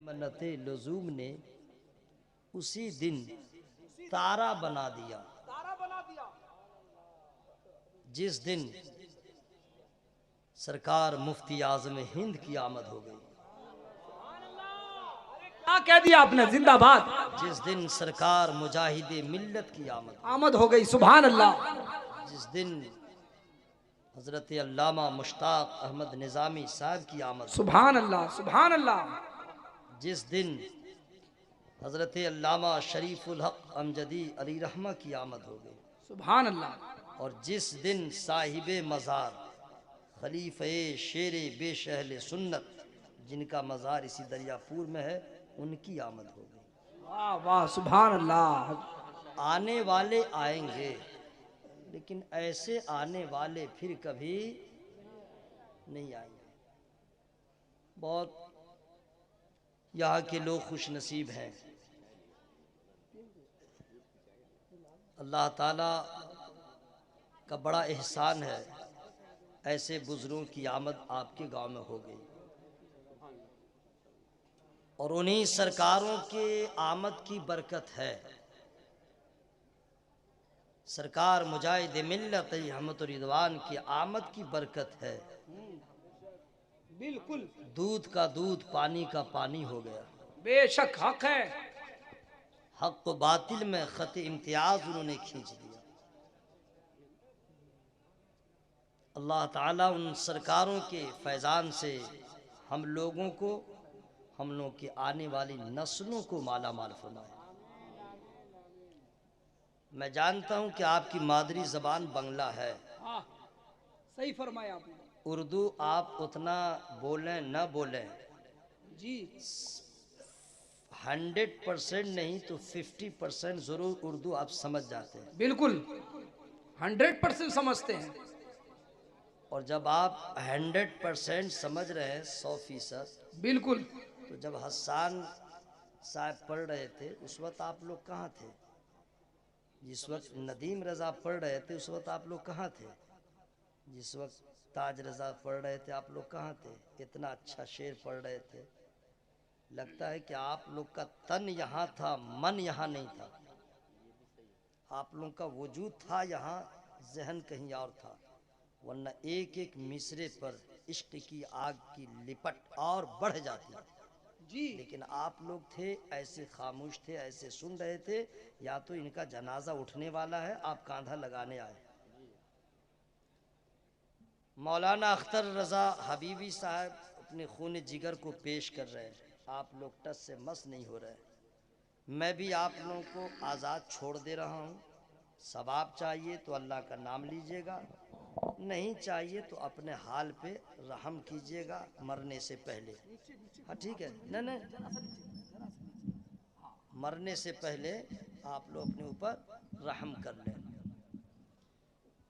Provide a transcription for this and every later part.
منت لزوم نے اسی دن تارا بنا دیا جس دن سرکار مفتی اعظم ہند کی آمد ہو گئی، کیا کہہ دیا آپ نے؟ زندہ باد. جس دن سرکار مجاہد ملت کی آمد ہو گئی. سبحان اللہ. جس دن حضرت علامہ مشتاق احمد نظامی صاحب کی آمد، سبحان اللہ. سبحان اللہ. جس دن حضرت علامہ شریف الحق امجدی علی رحمہ کی آمد ہو گئی، سبحان اللہ. اور جس دن صاحب مزار خلیفہ شیر بے شہل سنت جن کا مزار اسی دریا پور میں ہے ان کی آمد ہو گئی۔ واہ واہ. سبحان اللہ. آنے والے آئیں گے لیکن ایسے آنے والے پھر کبھی نہیں آئیں گے۔ بہت یہاں کے لوگ خوش نصیب ہیں، اللہ تعالیٰ کا بڑا احسان ہے، ایسے بزرگوں کی آمد آپ کے گاؤں میں ہو گئی، اور انہی سرکاروں کے آمد کی برکت ہے۔ سرکار مجاہد ملت احمد رضوان کی آمد کی برکت ہے۔ بالکل دودھ کا دودھ پانی کا پانی ہو گیا، بے شک حق ہے. حق و باطل میں خط امتیاز انہوں نے کھینچ دیا۔ اللہ تعالیٰ ان سرکاروں کے فیضان سے ہم لوگوں کو، ہم لوگوں کی آنے والی نسلوں کو مالا مال فرمائے۔ میں جانتا ہوں کہ آپ کی مادری زبان بنگلہ ہے، ہاں صحیح فرمایا آپ نے. اردو آپ اتنا بولیں نہ بولیں، جی 100% نہیں تو 50% ضرور اردو آپ سمجھ جاتے ہیں، بالکل 100% سمجھتے ہیں. اور جب آپ 100% سمجھ رہے ہیں 100%، بالکل تو جب حسان صاحب پڑھ رہے تھے اس وقت آپ لوگ کہاں تھے؟ جس وقت ندیم رضا پڑھ رہے تھے اس وقت آپ لوگ کہاں تھے؟ جس وقت تاج رضا پڑھ رہے تھے آپ لوگ کہاں تھے؟ اتنا اچھا شعر پڑھ رہے تھے، لگتا ہے کہ آپ لوگ کا تن یہاں تھا، من یہاں نہیں تھا، آپ لوگ کا وجود تھا یہاں، ذہن کہیں اور تھا، ورنہ ایک ایک مصرے پر عشق کی آگ کی لپٹ اور بڑھ جاتی، جی. لیکن آپ لوگ تھے ایسے خاموش تھے، ایسے سن رہے تھے، یا تو ان کا جنازہ اٹھنے والا ہے آپ کاندھا لگانے آئے۔ مولانا اختر رضا حبیبی صاحب اپنے خون جگر کو پیش کر رہے ہیں، آپ لوگ ٹس سے مس نہیں ہو رہے، میں بھی آپ لوگوں کو آزاد چھوڑ دے رہا ہوں، ثواب چاہیے تو اللہ کا نام لیجئے گا، نہیں چاہیے تو اپنے حال پہ رحم کیجئے گا مرنے سے پہلے۔ ہاں ٹھیک ہے، نہیں مرنے سے پہلے آپ لوگ اپنے اوپر رحم کر لیں۔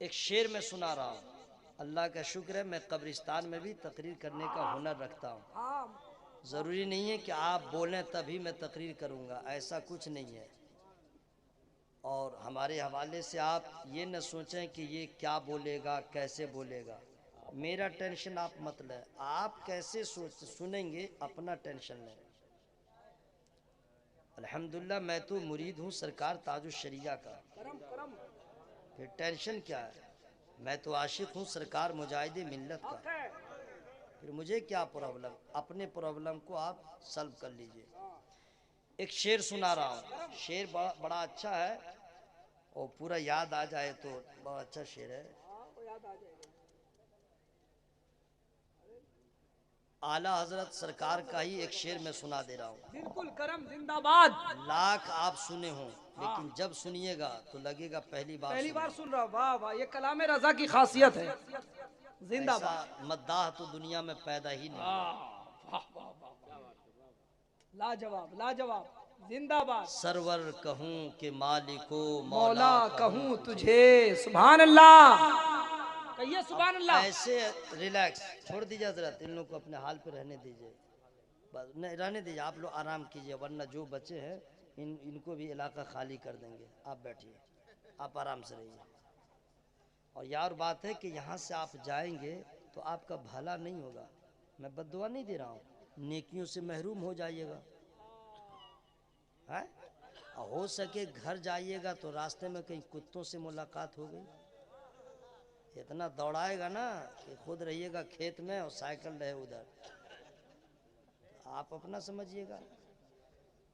ایک شعر میں سنا رہا ہوں، اللہ کا شکر ہے میں قبرستان میں بھی تقریر کرنے کا ہنر رکھتا ہوں، ضروری نہیں ہے کہ آپ بولیں تبھی میں تقریر کروں گا، ایسا کچھ نہیں ہے، اور ہمارے حوالے سے آپ یہ نہ سوچیں کہ یہ کیا بولے گا کیسے بولے گا، میرا ٹینشن آپ مت لیں، آپ کیسے سنیں گے اپنا ٹینشن لیں۔ الحمدللہ میں تو مرید ہوں سرکار تاج الشریعہ کا، پھر ٹینشن کیا ہے، میں تو عاشق ہوں سرکار مجاہد ملت کا، پھر مجھے کیا پرابلم، اپنے پرابلم کو آپ سلب کر لیجئے۔ ایک شعر سنا رہا ہوں، شعر بڑا اچھا ہے، اور پورا یاد آ جائے تو بڑا اچھا شعر ہے۔ اعلیٰ حضرت سرکار کا ہی ایک شعر میں سنا دے رہا ہوں، بالکل کرم زندہ باد. لاکھ آپ سنے ہوں لیکن جب سنیے گا تو لگے گا پہلی بار پہلی سنے بار ہیں۔ سن رہا ہوں. واہ واہ، یہ کلام رضا کی خاصیت ہے. زندہ ایسا باد. مداح تو دنیا میں پیدا ہی نہیں ہے۔ لاجواب لاجواب. زندہ باد. سرور کہوں کہ مالکو مولا کہوں تجھے. سبحان اللہ. کہیے سبحان اللہ. ایسے ریلیکس چھوڑ دیجئے حضرت، ان لوگوں کو اپنے حال پہ رہنے دیجئے، نہیں رہنے دیجئے، آپ لوگ آرام کیجئے، ورنہ جو بچے ہیں ان کو بھی علاقہ خالی کر دیں گے، آپ بیٹھیے، آپ آرام سے رہیے۔ اور یار بات ہے کہ یہاں سے آپ جائیں گے تو آپ کا بھلا نہیں ہوگا، میں بد دعا نہیں دے رہا ہوں، نیکیوں سے محروم ہو جائیے گا. ہو سکے گھر جائیے گا تو راستے میں کہیں کتوں سے ملاقات ہو گئی, اتنا دوڑائے گا نا کہ خود رہیے گا کھیت میں اور سائیکل رہے ادھر. آپ اپنا سمجھیے گا.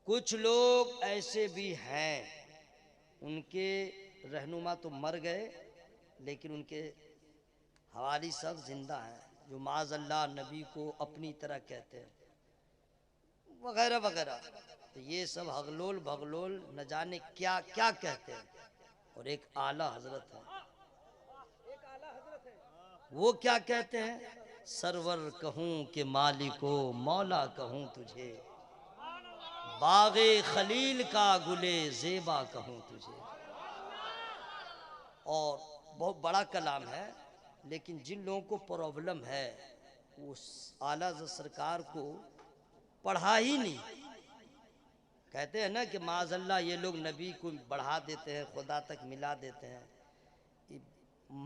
کچھ لوگ ایسے بھی ہیں ان کے رہنما تو مر گئے لیکن ان کے حوالی سب زندہ ہیں, جو معاذ اللہ نبی کو اپنی طرح کہتے ہیں وغیرہ وغیرہ. تو یہ سب ہغلول بغلول نہ جانے کیا کیا کہتے ہیں. اور ایک اعلیٰ حضرت ہے, وہ کیا کہتے ہیں, سرور کہوں کہ مالکو مولا کہوں تجھے, باغ خلیل کا گلے زیبا کہوں تجھے. اور بہت بڑا کلام ہے لیکن جن لوگوں کو پرابلم ہے اس اعلیٰ حضرت سرکار کو پڑھا ہی نہیں. کہتے ہیں نا کہ معاذ اللہ یہ لوگ نبی کو بڑھا دیتے ہیں, خدا تک ملا دیتے ہیں.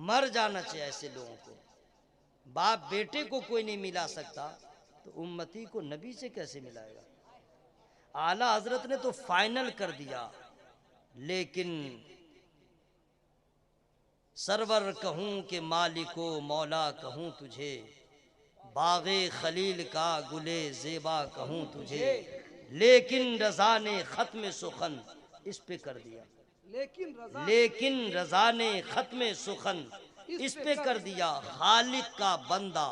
مر جانا چاہیے ایسے لوگوں کو. باپ بیٹے کو کوئی نہیں ملا سکتا تو امتی کو نبی سے کیسے ملائے گا. اعلیٰ حضرت نے تو فائنل کر دیا, لیکن سرور کہوں کہ مالکو مولا کہوں تجھے, باغ خلیل کا گلے زیبا کہوں تجھے, لیکن رضا نے ختم سخن اس پہ کر دیا. لیکن رضا نے ختم سخن اس پہ کر دیا, خالق کا بندہ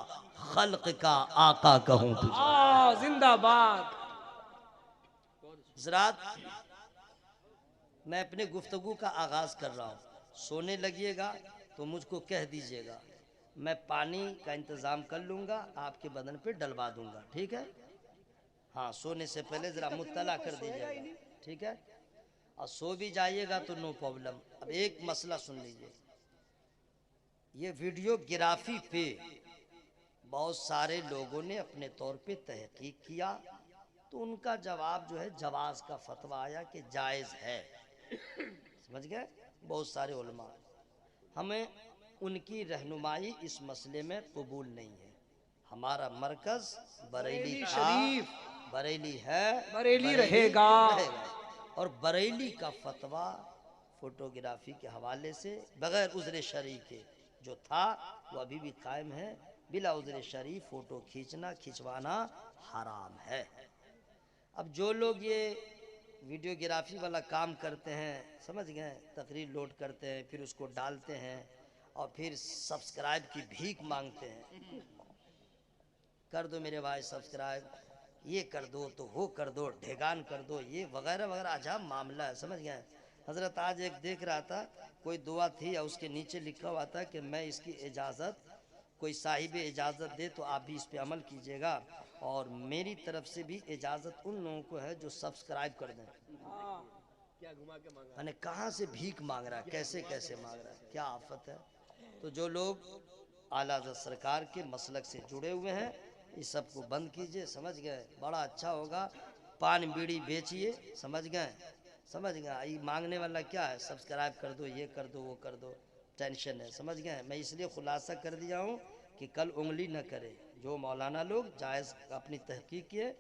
خلق کا آقا کہوں تجھے. زندہ باد. حضرات میں اپنے گفتگو کا آغاز کر رہا ہوں, سونے لگیے گا تو مجھ کو کہہ دیجئے گا, میں پانی کا انتظام کر لوں گا, آپ کے بدن پہ ڈلوا دوں گا, ٹھیک ہے. ہاں سونے سے پہلے ذرا مطلع کر دیجئے گا, ٹھیک ہے. اور سو بھی جائیے گا تو نو پرابلم. اب ایک مسئلہ سن لیجئے, یہ ویڈیو گرافی پہ بہت سارے لوگوں نے اپنے طور پہ تحقیق کیا تو ان کا جواب جو ہے جواز کا فتویٰ آیا کہ جائز ہے. سمجھ گئے بہت سارے علماء. ہمیں ان کی رہنمائی اس مسئلے میں قبول نہیں ہے. ہمارا مرکز بریلی تھا, بریلی ہے, بریلی رہے گا. اور بریلی کا فتویٰ فوٹوگرافی کے حوالے سے بغیر عذر شرعی کے جو تھا وہ ابھی بھی قائم ہے. بلا عذر شرعی فوٹو کھینچنا کھنچوانا حرام ہے. اب جو لوگ یہ ویڈیوگرافی والا کام کرتے ہیں, سمجھ گئے, تقریر لوڈ کرتے ہیں پھر اس کو ڈالتے ہیں اور پھر سبسکرائب کی بھیک مانگتے ہیں, کر دو میرے بھائی سبسکرائب, یہ کر دو تو وہ کر دو, ڈھیگان کر دو, یہ وغیرہ وغیرہ عجب معاملہ ہے. سمجھ گئے حضرت. آج ایک دیکھ رہا تھا کوئی دعا تھی اور اس کے نیچے لکھا ہوا تھا کہ میں اس کی اجازت, کوئی صاحب اجازت دے تو آپ بھی اس پہ عمل کیجئے گا, اور میری طرف سے بھی اجازت ان لوگوں کو ہے جو سبسکرائب کر دیں. میں نے کہاں سے بھیک مانگ رہا ہے, کیسے کیسے مانگ رہا ہے, کیا آفت ہے. تو جو لوگ اعلیٰ حضرت سرکار کے مسلک سے جڑے ہوئے ہیں اس سب کو بند کیجئے. سمجھ گئے, بڑا اچھا ہوگا. پان بیڑی بیچیے, سمجھ گئے, سمجھ گئے. یہ مانگنے والا کیا ہے, سبسکرائب کر دو, یہ کر دو, وہ کر دو, ٹینشن ہے. سمجھ گئے. میں اس لیے خلاصہ کر دیا ہوں کہ کل انگلی نہ کرے. جو مولانا لوگ جائز اپنی تحقیق کیے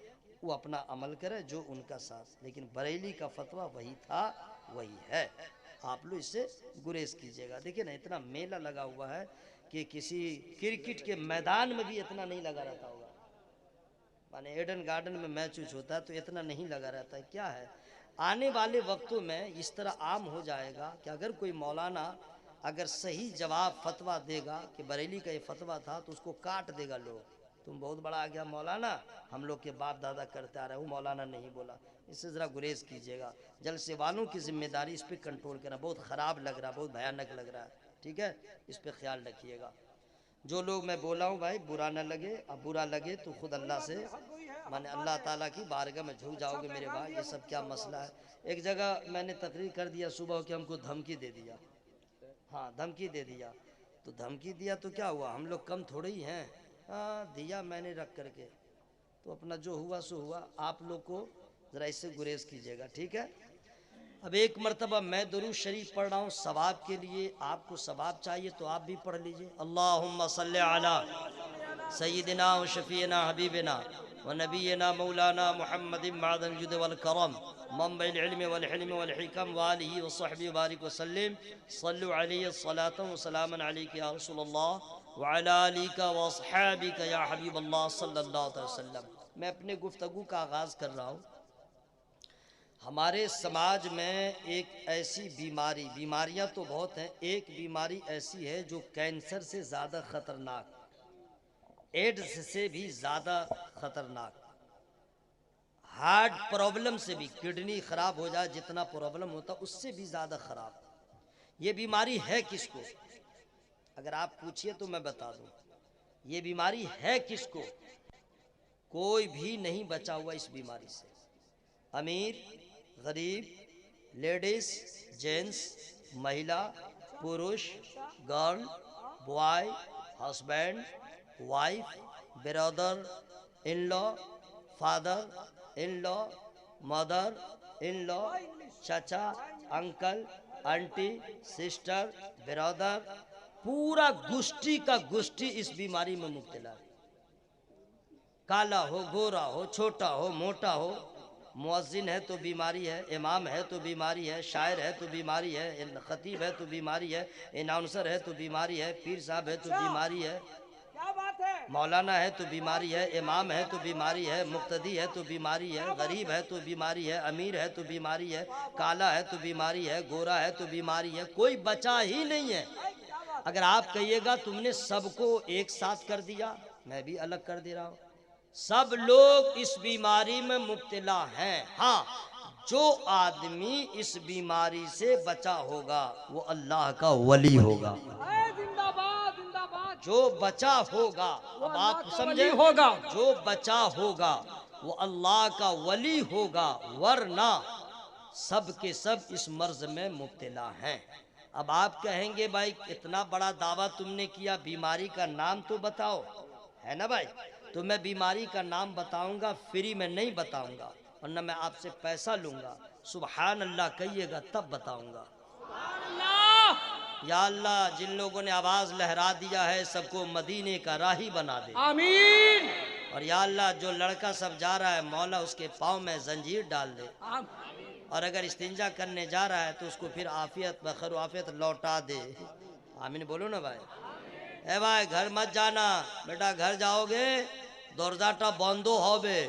وہ اپنا عمل کرے جو ان کا ساتھ, لیکن بریلی کا فتویٰ وہی تھا وہی ہے. آپ لوگ اس سے گریز کیجئے گا. دیکھیں نا اتنا میلہ لگا ہوا ہے کہ کسی کرکٹ کے میدان میں بھی اتنا نہیں لگا رہتا ہوگا. مانے ایڈن گارڈن میں میچ ہوتا ہے تو اتنا نہیں لگا رہتا ہے. کیا ہے, آنے والے وقتوں میں اس طرح عام ہو جائے گا کہ اگر کوئی مولانا اگر صحیح جواب فتویٰ دے گا کہ بریلی کا یہ فتویٰ تھا تو اس کو کاٹ دے گا لوگ, تم بہت بڑا آ گیا مولانا, ہم لوگ کے باپ دادا کرتے آ رہے ہیں, وہ مولانا نہیں بولا. اس سے ذرا گریز کیجئے گا. جلسے والوں کی ذمہ داری اس پہ کنٹرول کرنا. بہت خراب لگ رہا ہے, بہت بھیانک لگ رہا ہے, ٹھیک ہے, اس پہ خیال رکھیے گا. جو لوگ میں بولا ہوں بھائی برا نہ لگے, اب برا لگے تو خود اللہ سے مانے اللہ تعالیٰ کی بارگاہ میں جھک جاؤ گے میرے بھائی. یہ سب کیا مسئلہ ہے. ایک جگہ میں نے تقریر کر دیا صبح کہ ہم کو دھمکی دے دیا. ہاں دھمکی دے دیا. تو دھمکی دیا تو کیا ہوا, ہم لوگ کم تھوڑے ہی ہیں. ہاں دیا میں نے رکھ کر کے, تو اپنا جو ہوا سو ہوا. آپ لوگ کو ذرا اس سے گریز کیجئے گا, ٹھیک ہے. اب ایک مرتبہ میں درود شریف پڑھ رہا ہوں ثواب کے لیے, آپ کو ثواب چاہیے تو آپ بھی پڑھ لیجئے. اللہم صلی علی سیدنا و شفیعنا حبیبنا ونبينا مولانا محمد معدن الجود والكرم منبع العلم والحلم والحكم وآله وصحبه وبارك وسلم صلوا عليه الصلاة وسلاما عليك يا رسول الله وعلى آلك واصحابك یا حبیب اللہ صلی اللہ علیہ وسلم۔ میں اپنے گفتگو کا آغاز کر رہا ہوں۔ ہمارے سماج میں ایک ایسی بیماریاں تو بہت ہیں، ایک بیماری ایسی ہے جو کینسر سے زیادہ خطرناک، ایڈز سے بھی زیادہ خطرناک، ہارٹ پرابلم سے بھی، کڈنی خراب ہو جائے جتنا پرابلم ہوتا اس سے بھی زیادہ خراب۔ یہ بیماری ہے کس کو؟ اگر آپ پوچھئے تو میں بتا دوں، یہ بیماری ہے کس کو؟ کوئی بھی نہیں بچا ہوا اس بیماری سے، امیر، غریب، لیڈیز، جینس، مہیلا، پروش، گرل، بوائے، ہسبینڈ، وائف، برادر، ان لا، فادر، ان لا، مدر، ان لا، چچا، انکل، آنٹی، سسٹر، برادر، پورا گشتی کا گشتی اس بیماری میں مبتلا ہے۔ کالا ہو، گورا ہو، چھوٹا ہو، موٹا ہو، مؤذن ہے تو بیماری ہے، امام ہے تو بیماری ہے، شاعر ہے تو بیماری ہے، خطیب ہے تو بیماری ہے، اناؤنسر ہے تو بیماری ہے، پیر صاحب ہے تو بیماری ہے، مولانا ہے تو بیماری ہے، امام ہے تو بیماری ہے، مقتدی ہے تو بیماری ہے، غریب ہے تو بیماری ہے، امیر ہے تو بیماری ہے، کالا ہے تو بیماری ہے، گورا ہے تو بیماری ہے، کوئی بچا ہی نہیں ہے۔ اگر آپ کہیے گا تم نے سب کو ایک ساتھ کر دیا، میں بھی الگ کر دے رہا ہوں، سب لوگ اس بیماری میں مبتلا ہیں۔ ہاں، جو آدمی اس بیماری سے بچا ہوگا وہ اللہ کا ولی ہوگا، جو بچا ہوگا، اب آپ سمجھیں، ہوگا جو بچا ہوگا وہ اللہ کا ولی ہوگا، ورنہ سب کے سب اس مرض میں مبتلا ہیں۔ اب آپ کہیں گے بھائی اتنا بڑا دعویٰ تم نے کیا، بیماری کا نام تو بتاؤ، ہے نا بھائی؟ تو میں بیماری کا نام بتاؤں گا، فری میں نہیں بتاؤں گا، ورنہ میں آپ سے پیسہ لوں گا۔ سبحان اللہ کہیے گا تب بتاؤں گا۔ یا اللہ، جن لوگوں نے آواز لہرا دیا ہے سب کو مدینے کا راہی بنا دے، آمین اور یا اللہ جو لڑکا سب جا رہا ہے مولا اس کے پاؤں میں زنجیر ڈال دے، اور اگر استنجا کرنے جا رہا ہے تو اس کو پھر عافیت بخیر و عافیت لوٹا دے۔ آمین بولو نا بھائی۔ اے بھائی گھر مت جانا بیٹا، گھر جاؤ گے دروازہ بند ہوبے،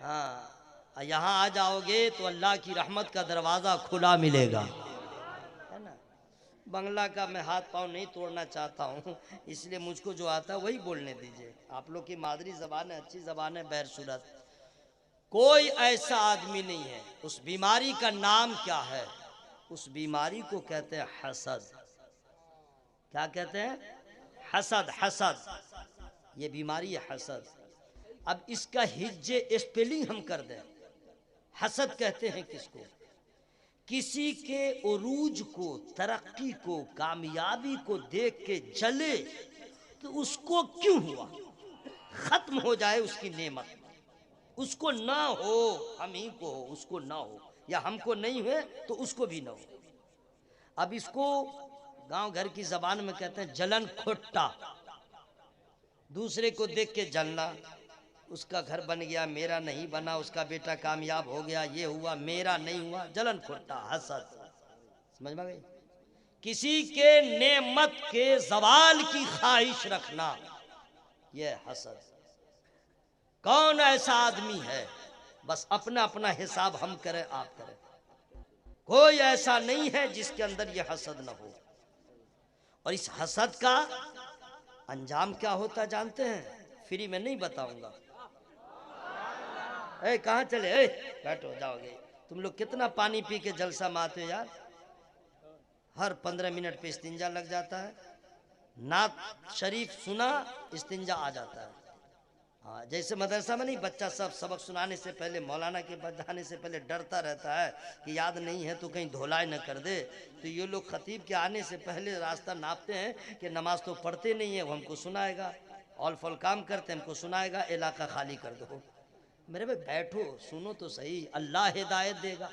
ہاں یہاں آ جاؤ گے تو اللہ کی رحمت کا دروازہ کھلا ملے گا، ہے نا؟ بنگلہ کا میں ہاتھ پاؤں نہیں توڑنا چاہتا ہوں، اس لیے مجھ کو جو آتا ہے وہی بولنے دیجئے، آپ لوگ کی مادری زبان ہے، اچھی زبان ہے، بہر صورت کوئی ایسا آدمی نہیں ہے۔ اس بیماری کا نام کیا ہے؟ اس بیماری کو کہتے ہیں حسد۔ کیا کہتے ہیں؟ حسد، حسد، یہ بیماری ہے حسد۔ اب اس کا ہجے اسپیلنگ ہم کر دیں، حسد کہتے ہیں کس کو؟ کسی کے عروج کو، ترقی کو، کامیابی کو دیکھ کے جلے کہ اس کو کیوں ہوا، ختم ہو جائے اس کی نعمت، اس کو نہ ہو، ہم ہی کو ہو، اس کو نہ ہو، یا ہم کو نہیں ہوئے تو اس کو بھی نہ ہو۔ اب اس کو گاؤں گھر کی زبان میں کہتے ہیں جلن کھٹا، دوسرے کو دیکھ کے جلنا، اس کا گھر بن گیا میرا نہیں بنا، اس کا بیٹا کامیاب ہو گیا یہ ہوا میرا نہیں ہوا، جلن کھٹا، حسد، سمجھ میں گئی؟ کسی کے نعمت کے زوال کی خواہش رکھنا، یہ حسد۔ کون ایسا آدمی ہے، بس اپنا اپنا حساب ہم کریں آپ کریں، کوئی ایسا نہیں ہے جس کے اندر یہ حسد نہ ہو۔ اور اس حسد کا انجام کیا ہوتا جانتے ہیں؟ فری میں نہیں بتاؤں گا۔ اے کہاں چلے، اے بیٹھو جاؤ گے، تم لوگ کتنا پانی پی کے جلسہ ماتے ہو یار، ہر 15 منٹ پہ استنجا لگ جاتا ہے، نعت شریف سنا استنجا آ جاتا ہے۔ ہاں جیسے مدرسہ میں نہیں، بچہ سب سبق سنانے سے پہلے، مولانا کے پاس جانے سے پہلے ڈرتا رہتا ہے کہ یاد نہیں ہے تو کہیں دھولائے نہ کر دے، تو یہ لوگ خطیب کے آنے سے پہلے راستہ ناپتے ہیں کہ نماز تو پڑھتے نہیں ہیں، وہ ہم کو سنائے گا، اول فول کام کرتے ہیں ہم کو سنائے گا، علاقہ خالی کر دو۔ میرے بھائی بیٹھو سنو تو صحیح، اللہ ہدایت دے گا،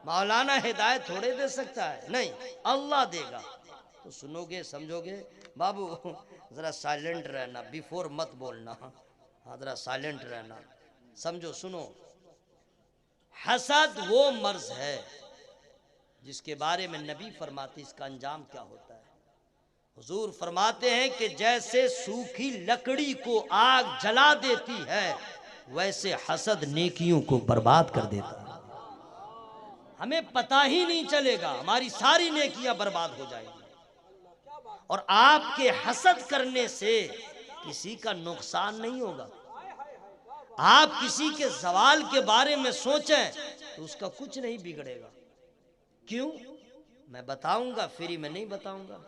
مولانا ہدایت تھوڑے دے سکتا ہے، نہیں اللہ دے گا، تو سنو گے سمجھو گے۔ بابو ذرا سائلنٹ رہنا، بیفور مت بولنا، ہاں ذرا سائلنٹ رہنا، سمجھو سنو۔ حسد وہ مرض ہے جس کے بارے میں نبی فرماتے اس کا انجام کیا ہوتا ہے۔ حضور فرماتے ہیں کہ جیسے سوکھی لکڑی کو آگ جلا دیتی ہے ویسے حسد نیکیوں کو برباد کر دیتا ہے۔ ہمیں پتہ ہی نہیں چلے گا، ہماری ساری نیکیاں برباد ہو جائیں گی، اور آپ کے حسد کرنے سے کسی کا نقصان نہیں ہوگا۔ آپ کسی کے زوال کے بارے میں سوچیں تو اس کا کچھ نہیں بگڑے گا۔ کیوں؟ میں بتاؤں گا، فری میں نہیں بتاؤں گا۔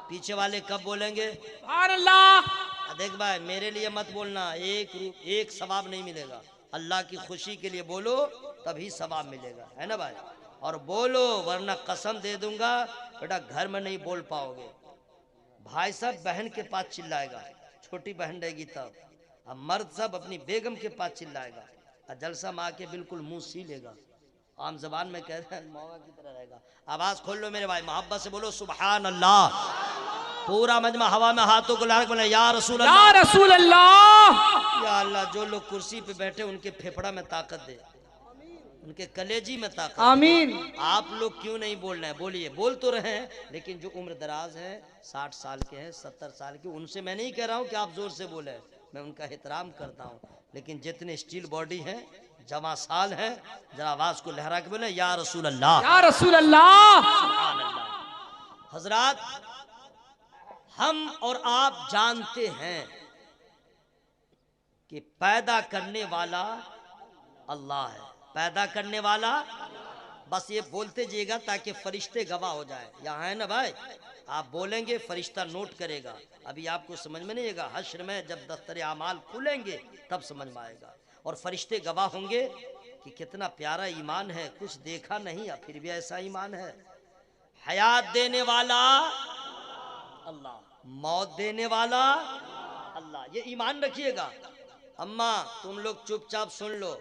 پیچھے والے کب بولیں گے؟ سبحان اللہ۔ دیکھ بھائی، میرے لیے مت بولنا، ایک ثواب نہیں ملے گا، اللہ کی خوشی کے لیے بولو تبھی ثواب ملے گا، ہے نا بھائی؟ اور بولو، ورنہ قسم دے دوں گا بیٹا گھر میں نہیں بول پاؤ گے۔ بھائی صاحب بہن کے پاس چلائے گا، چھوٹی بہن رہے گی تب، اب مرد صاحب اپنی بیگم کے پاس چلائے گا، اور جلسہ میں آ کے بالکل منہ سی لے گا، عام زبان میں کہتے ہیں موقع کی طرح رہے گا۔ آواز کھول لو میرے بھائی، محبت سے بولو سبحان اللہ۔ پورا مجمع ہوا میں ہاتھوں کو لہرا کے بولے یا رسول اللہ، یا رسول اللہ۔ یا اللہ، جو لوگ کرسی پہ بیٹھے ان کے پھیپھڑا میں طاقت دے، ان کے کلیجی میں طاقت دے۔ آمین۔ آپ لوگ کیوں نہیں بول رہے ہیں؟ بولیے، بول تو رہے ہیں، لیکن جو عمر دراز ہیں، 60 سال کے ہیں، 70 سال کے، ان سے میں نہیں کہہ رہا ہوں کہ آپ زور سے بولیں، میں ان کا احترام کرتا ہوں، لیکن جتنے اسٹیل باڈی ہیں، جوان سال ہیں، ذرا آواز کو لہرا کے بولیں یا رسول اللہ، یا رسول اللہ۔ سبحان اللہ۔ حضرات، ہم اور آپ جانتے ہیں کہ پیدا کرنے والا اللہ ہے، پیدا کرنے والا، بس یہ بولتے جائے گا تاکہ فرشتے گواہ ہو جائے، یہاں ہے نا بھائی، آپ بولیں گے فرشتہ نوٹ کرے گا۔ ابھی آپ کو سمجھ میں نہیں آئے گا، حشر میں جب دفتر اعمال کھولیں گے تب سمجھ میں آئے گا، اور فرشتے گواہ ہوں گے کہ کتنا پیارا ایمان ہے، کچھ دیکھا نہیں پھر بھی ایسا ایمان ہے۔ حیات دینے والا اللہ، موت دینے والا اللہ، یہ ایمان رکھیے گا۔ اماں تم لوگ چپ چاپ سن لو،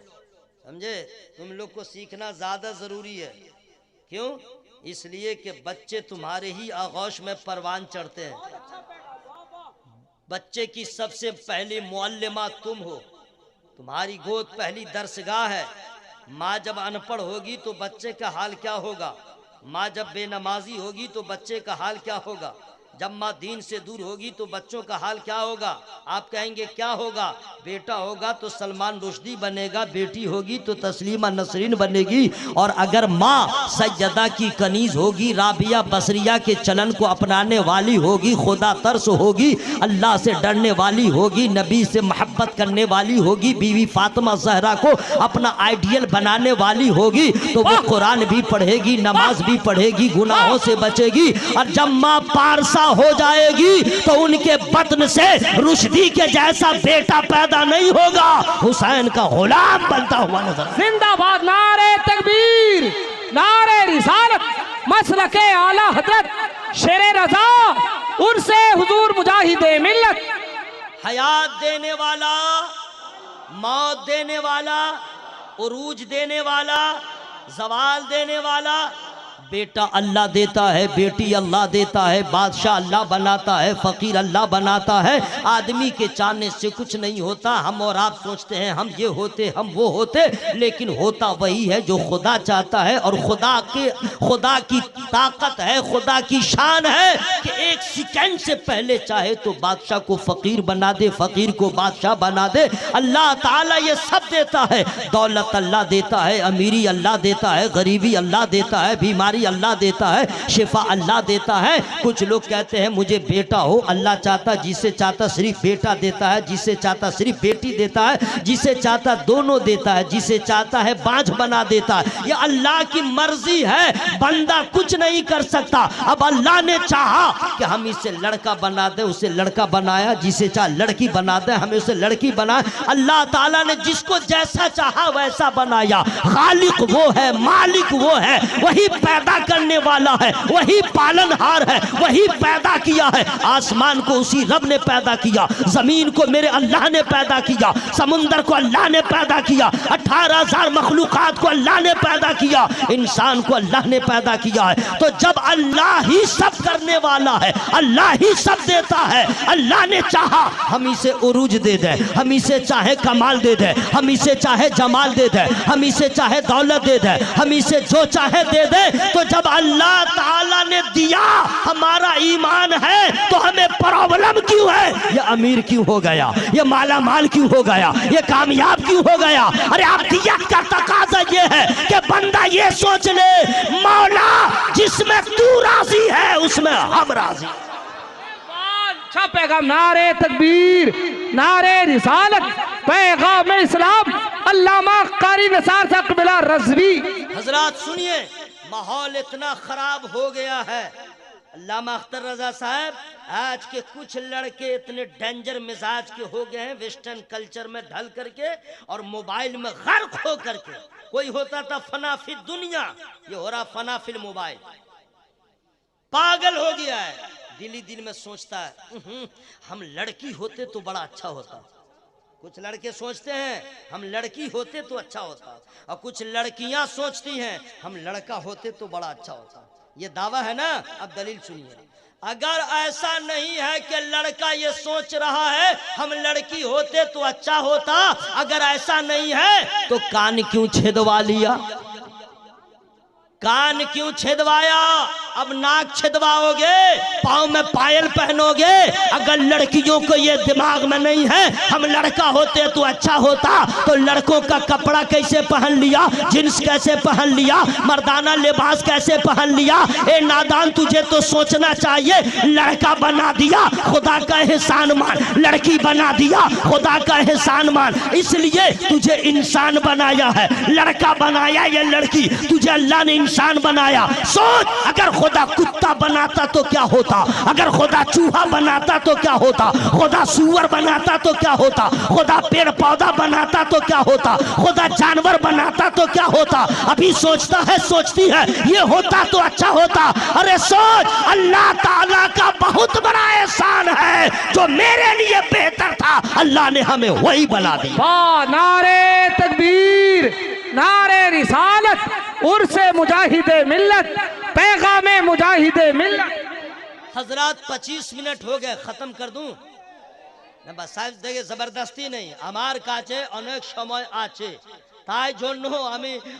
سمجھے؟ تم لوگ کو سیکھنا زیادہ ضروری ہے۔ کیوں؟ اس لیے کہ بچے تمہارے ہی آغوش میں پروان چڑھتے ہیں۔ بچے کی سب سے پہلی معلمہ تم ہو، تمہاری گود پہلی درسگاہ ہے۔ ماں جب ان پڑھ ہوگی تو بچے کا حال کیا ہوگا؟ ماں جب بے نمازی ہوگی تو بچے کا حال کیا ہوگا؟ جب ماں دین سے دور ہوگی تو بچوں کا حال کیا ہوگا؟ آپ کہیں گے کیا ہوگا؟ بیٹا ہوگا تو سلمان رشدی بنے گا، بیٹی ہوگی تو تسلیمہ نسرین بنے گی، اور اگر ماں سیدہ کی کنیز ہوگی، رابعہ بصریہ کے چلن کو اپنانے والی ہوگی، خدا ترس ہوگی، اللہ سے ڈرنے والی ہوگی، نبی سے محبت کرنے والی ہوگی، بیوی فاطمہ زہرا کو اپنا آئیڈیل بنانے والی ہوگی، تو وہ قرآن بھی پڑھے گی، نماز بھی پڑھے گی، گناہوں سے بچے گی۔ اور جب ماں پارسا ہو جائے گی تو ان کے بطن سے رشدی کے جیسا بیٹا پیدا نہیں ہوگا، حسین کا غلام بنتا ہوا نظر۔ زندہ باد نعرہ تکبیر، نعرہ رسالت، مسلک اعلی حضرت شیر رضا، عرص حضور مجاہد ملت۔ حیات دینے والا، موت دینے والا، عروج دینے والا، زوال دینے والا، بیٹا اللہ دیتا ہے، بیٹی اللہ دیتا ہے، بادشاہ اللہ بناتا ہے، فقیر اللہ بناتا ہے۔ آدمی کے چاہنے سے کچھ نہیں ہوتا۔ ہم اور آپ سوچتے ہیں ہم یہ ہوتے، ہم وہ ہوتے، لیکن ہوتا وہی ہے جو خدا چاہتا ہے، اور خدا کی طاقت ہے، خدا کی شان ہے کہ ایک سیکنڈ سے پہلے چاہے تو بادشاہ کو فقیر بنا دے، فقیر کو بادشاہ بنا دے۔ اللہ تعالیٰ یہ سب دیتا ہے، دولت اللہ دیتا ہے، امیری اللہ دیتا ہے، غریبی اللہ دیتا ہے، بیماری اللہ دیتا ہے، شفا اللہ دیتا ہے۔ کچھ لوگ کہتے ہیں مجھے بیٹا ہو، اللہ چاہتا جسے چاہتا صرف بیٹا دیتا ہے، جسے چاہتا صرف بیٹی دیتا ہے، جسے چاہتا دونوں دیتا ہے، جسے چاہتا ہے بانجھ بنا دیتا ہے۔ یہ اللہ کی مرضی ہے، بندہ کچھ نہیں کر سکتا۔ اب اللہ نے چاہا کہ ہم اسے لڑکا بنا دیں، اسے لڑکا بنایا، جسے چاہا لڑکی بنا دیں، ہمیں اسے لڑکی بنایا۔ اللہ تعالیٰ نے جس کو جیسا چاہا ویسا بنایا۔ خالق وہ ہے، مالک وہ ہے، وہی پیدا پیدا کرنے والا ہے, وہی پالنہار ہے, وہی پیدا کیا ہے. آسمان کو اسی رب نے پیدا کیا, زمین کو میرے اللہ نے پیدا کیا, سمندر کو اللہ نے پیدا کیا, 18,000 مخلوقات کو اللہ نے پیدا کیا, انسان کو اللہ نے پیدا کیا ہے. تو جب اللہ ہی سب کرنے والا ہے, اللہ ہی سب دیتا ہے, اللہ نے چاہا ہم اسے عروج دے دے, ہم اسے چاہے کمال دے دے, ہم اسے چاہے جمال دے دے, ہم اسے چاہے دولت دے دے, ہم اسے جو چاہے دے دے. تو جب اللہ تعالیٰ نے دیا, ہمارا ایمان ہے, تو ہمیں پرابلم کیوں ہے؟ یہ امیر کیوں ہو گیا, یہ مالا مال کیوں ہو گیا, یہ کامیاب کیوں ہو گیا؟ ارے عبدیت کا تقاضا یہ ہے کہ بندہ یہ سوچ لے, مولا جس میں تو راضی ہے اس میں ہم راضی. اچھا پیغام, نعرہ تکبیر, نعرہ رسالت, پیغام اسلام, علامہ قاری نثار صاحب بلا رضوی. حضرات سنیے, ماحول اتنا خراب ہو گیا ہے. علامہ اختر رضا صاحب, آج کے کچھ لڑکے اتنے ڈینجر مزاج کے ہو گئے ہیں, ویسٹرن کلچر میں ڈھل کر کے اور موبائل میں غرق ہو کر کے. کوئی ہوتا تھا فنا فی دنیا, یہ ہو رہا فنا فی الموبائل. پاگل ہو گیا ہے, دل ہی دل میں سوچتا ہے ہم لڑکی ہوتے تو بڑا اچھا ہوتا. کچھ لڑکے سوچتے ہیں ہم لڑکی ہوتے تو اچھا ہوتا, اور کچھ لڑکیاں سوچتی ہیں ہم لڑکا ہوتے تو بڑا اچھا ہوتا. یہ دعویٰ ہے نا, اب دلیل سنیے. اگر ایسا نہیں ہے کہ لڑکا یہ سوچ رہا ہے ہم لڑکی ہوتے تو اچھا ہوتا, اگر ایسا نہیں ہے تو کان کیوں چھدوا لیا, کان کیوں چھدوایا؟ اب ناک چھدواؤ گے, پاؤں میں پائل پہنو گے. اگر لڑکیوں کو یہ دماغ میں نہیں ہے ہم لڑکا ہوتے تو اچھا ہوتا, تو لڑکوں کا کپڑا کیسے پہن لیا, جنس کیسے پہن لیا, مردانہ لباس کیسے پہن لیا؟ اے نادان, تجھے تو سوچنا چاہیے. لڑکا بنا دیا, خدا کا احسان مان. لڑکی بنا دیا, خدا کا احسان مان. اس لیے تجھے انسان بنایا ہے, لڑکا بنایا یہ لڑکی, تجھے اللہ نے انسان بنایا. سوچ, اگر خدا کتا بناتا تو کیا ہوتا, اگر خدا چوہا بناتا تو کیا ہوتا, خدا سور بناتا تو کیا ہوتا, خدا پیڑ پودا بناتا تو کیا ہوتا, خدا جانور بناتا تو کیا ہوتا؟ ابھی سوچتا ہے, سوچتی ہے یہ ہوتا تو اچھا ہوتا. ارے سوچ, اللہ تعالیٰ کا بہت بڑا احسان ہے, جو میرے لیے بہتر تھا اللہ نے ہمیں وہی بنا دیا. نعرہ تکبیر, نعرہ رسالت, عرس مجاہد ملت, پیغام مجاہد ملت. حضرات 25 منٹ ہو گئے, ختم کر دوں بس صاحب. دیکھیں زبردستی نہیں, আমার কাছে অনেক সময় আছে, তাই জন্য আমি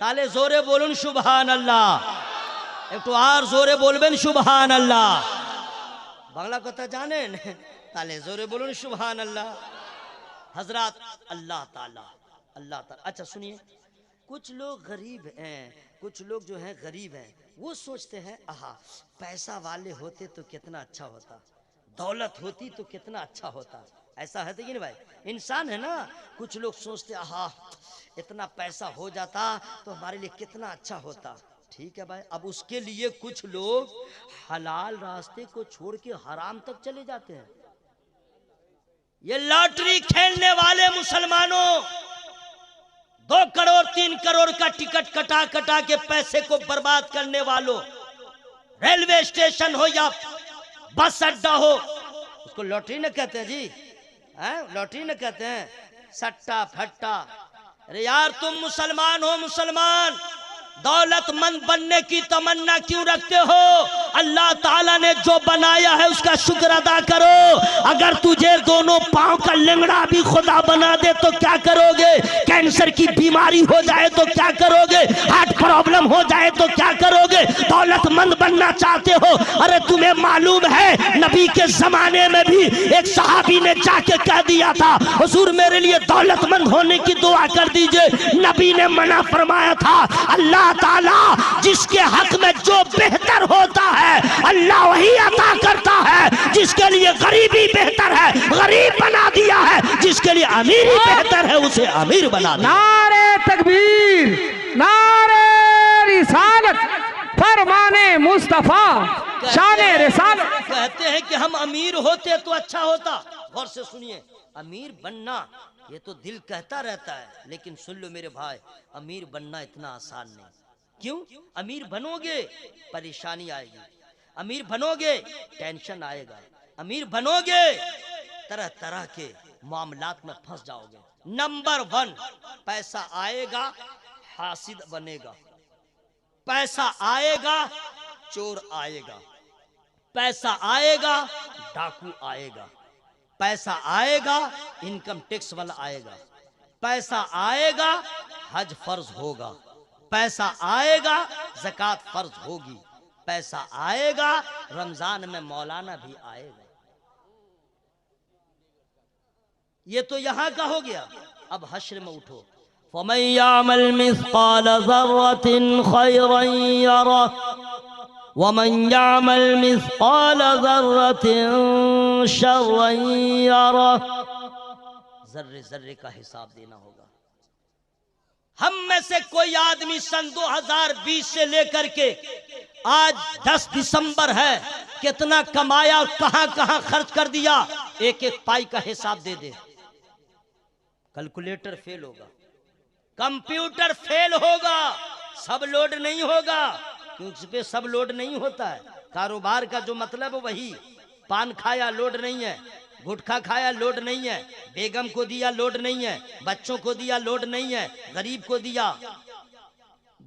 তাহলে জোরে বলুন সুবহান আল্লাহ, একটু আর জোরে বলবেন সুবহান আল্লাহ. বাংলা কথা জানেন? তাহলে জোরে বলুন সুবহান আল্লাহ. حضرات اللہ تعالیٰ, اللہ تعالیٰ. اچھا سنیے, کچھ لوگ غریب ہیں, کچھ لوگ جو ہیں غریب ہیں, وہ سوچتے ہیں آہا پیسہ والے ہوتے تو کتنا اچھا ہوتا, دولت ہوتی تو کتنا اچھا ہوتا. ایسا ہے کہ نہیں بھائی؟ انسان ہے نا. کچھ لوگ سوچتے آہا اتنا پیسہ ہو جاتا تو ہمارے لیے کتنا اچھا ہوتا. ٹھیک ہے بھائی, اب اس کے لیے کچھ لوگ حلال راستے کو چھوڑ کے حرام تک چلے جاتے ہیں. یہ لاٹری کھیلنے والے مسلمانوں, 2 کروڑ 3 کروڑ کا ٹکٹ کٹا کٹا کے پیسے کو برباد کرنے والوں, ریلوے اسٹیشن ہو یا بس اڈا ہو, اس کو لاٹری نہ کہتے ہیں جی, لاٹری نہ کہتے ہیں, سٹا پھٹا. ارے یار تم مسلمان ہو, مسلمان دولت مند بننے کی تمنا کیوں رکھتے ہو؟ اللہ تعالیٰ نے جو بنایا ہے اس کا شکر ادا کرو. اگر تجھے دونوں پاؤں کا لنگڑا بھی خدا بنا دے تو کیا کرو گے؟ کینسر کی بیماری ہو جائے تو کیا کرو گے؟ ہارٹ پرابلم ہو جائے تو کیا کرو گے؟ دولت مند بننا چاہتے ہو؟ ارے تمہیں معلوم ہے نبی کے زمانے میں بھی ایک صحابی نے جا کے کہہ دیا تھا حضور میرے لیے دولت مند ہونے کی دعا کر دیجئے. نبی نے منع فرمایا تھا. اللہ تعالیٰ جس کے حق میں جو بہتر ہوتا ہے اللہ وہی عطا کرتا ہے. جس کے لیے غریبی بہتر ہے غریب بنا دیا ہے, جس کے لیے امیری بہتر ہے اسے امیر بنا دیا. نعرہ تکبیر, نعرہ رسالت, فرمان مصطفیٰ, شان رسالت. کہتے ہیں کہ ہم امیر ہوتے تو اچھا ہوتا. غور سے سنیے, امیر بننا یہ تو دل کہتا رہتا ہے، لیکن سن لو میرے بھائی، امیر بننا اتنا آسان نہیں۔ کیوں؟ امیر بنو گے پریشانی آئے گی، امیر بنو گے ٹینشن آئے گا، امیر بنو گے طرح طرح کے معاملات میں پھنس جاؤ گے۔ نمبر 1، پیسہ آئے گا حاسد بنے گا، پیسہ آئے گا چور آئے گا، پیسہ آئے گا ڈاکو آئے گا، پیسہ آئے گا انکم ٹیکس والا آئے گا، پیسہ آئے گا حج فرض ہوگا، پیسہ آئے گا زکوٰۃ فرض ہوگی، پیسہ آئے گا رمضان میں مولانا بھی آئے گا۔ یہ تو یہاں کا ہو گیا، اب حشر میں اٹھو۔ فَمَن يَعْمَلْ مِثْقَالَ ذَرَّةٍ خَيْرًا يَرَهُ وَمَن يَعْمَلْ مِثْقَالَ ذَرَّةٍ شَرًّا يَرَهُ۔ ذرے ذرے کا حساب دینا ہوگا۔ ہم میں سے کوئی آدمی سن 2020 سے لے کر کے آج 10 دسمبر ہے، کتنا کمایا اور کہاں کہاں خرچ کر دیا، ایک ایک پائی کا حساب دے دے۔ کیلکولیٹر فیل ہوگا، کمپیوٹر فیل ہوگا، سب لوڈ نہیں ہوگا، کیونکہ اس پہ سب لوڈ نہیں ہوتا ہے۔ کاروبار کا جو مطلب وہی، پان کھایا لوڈ نہیں ہے، گٹکھا کھایا لوڈ نہیں ہے، بیگم کو دیا لوڈ نہیں ہے، بچوں کو دیا لوڈ نہیں ہے، غریب کو دیا۔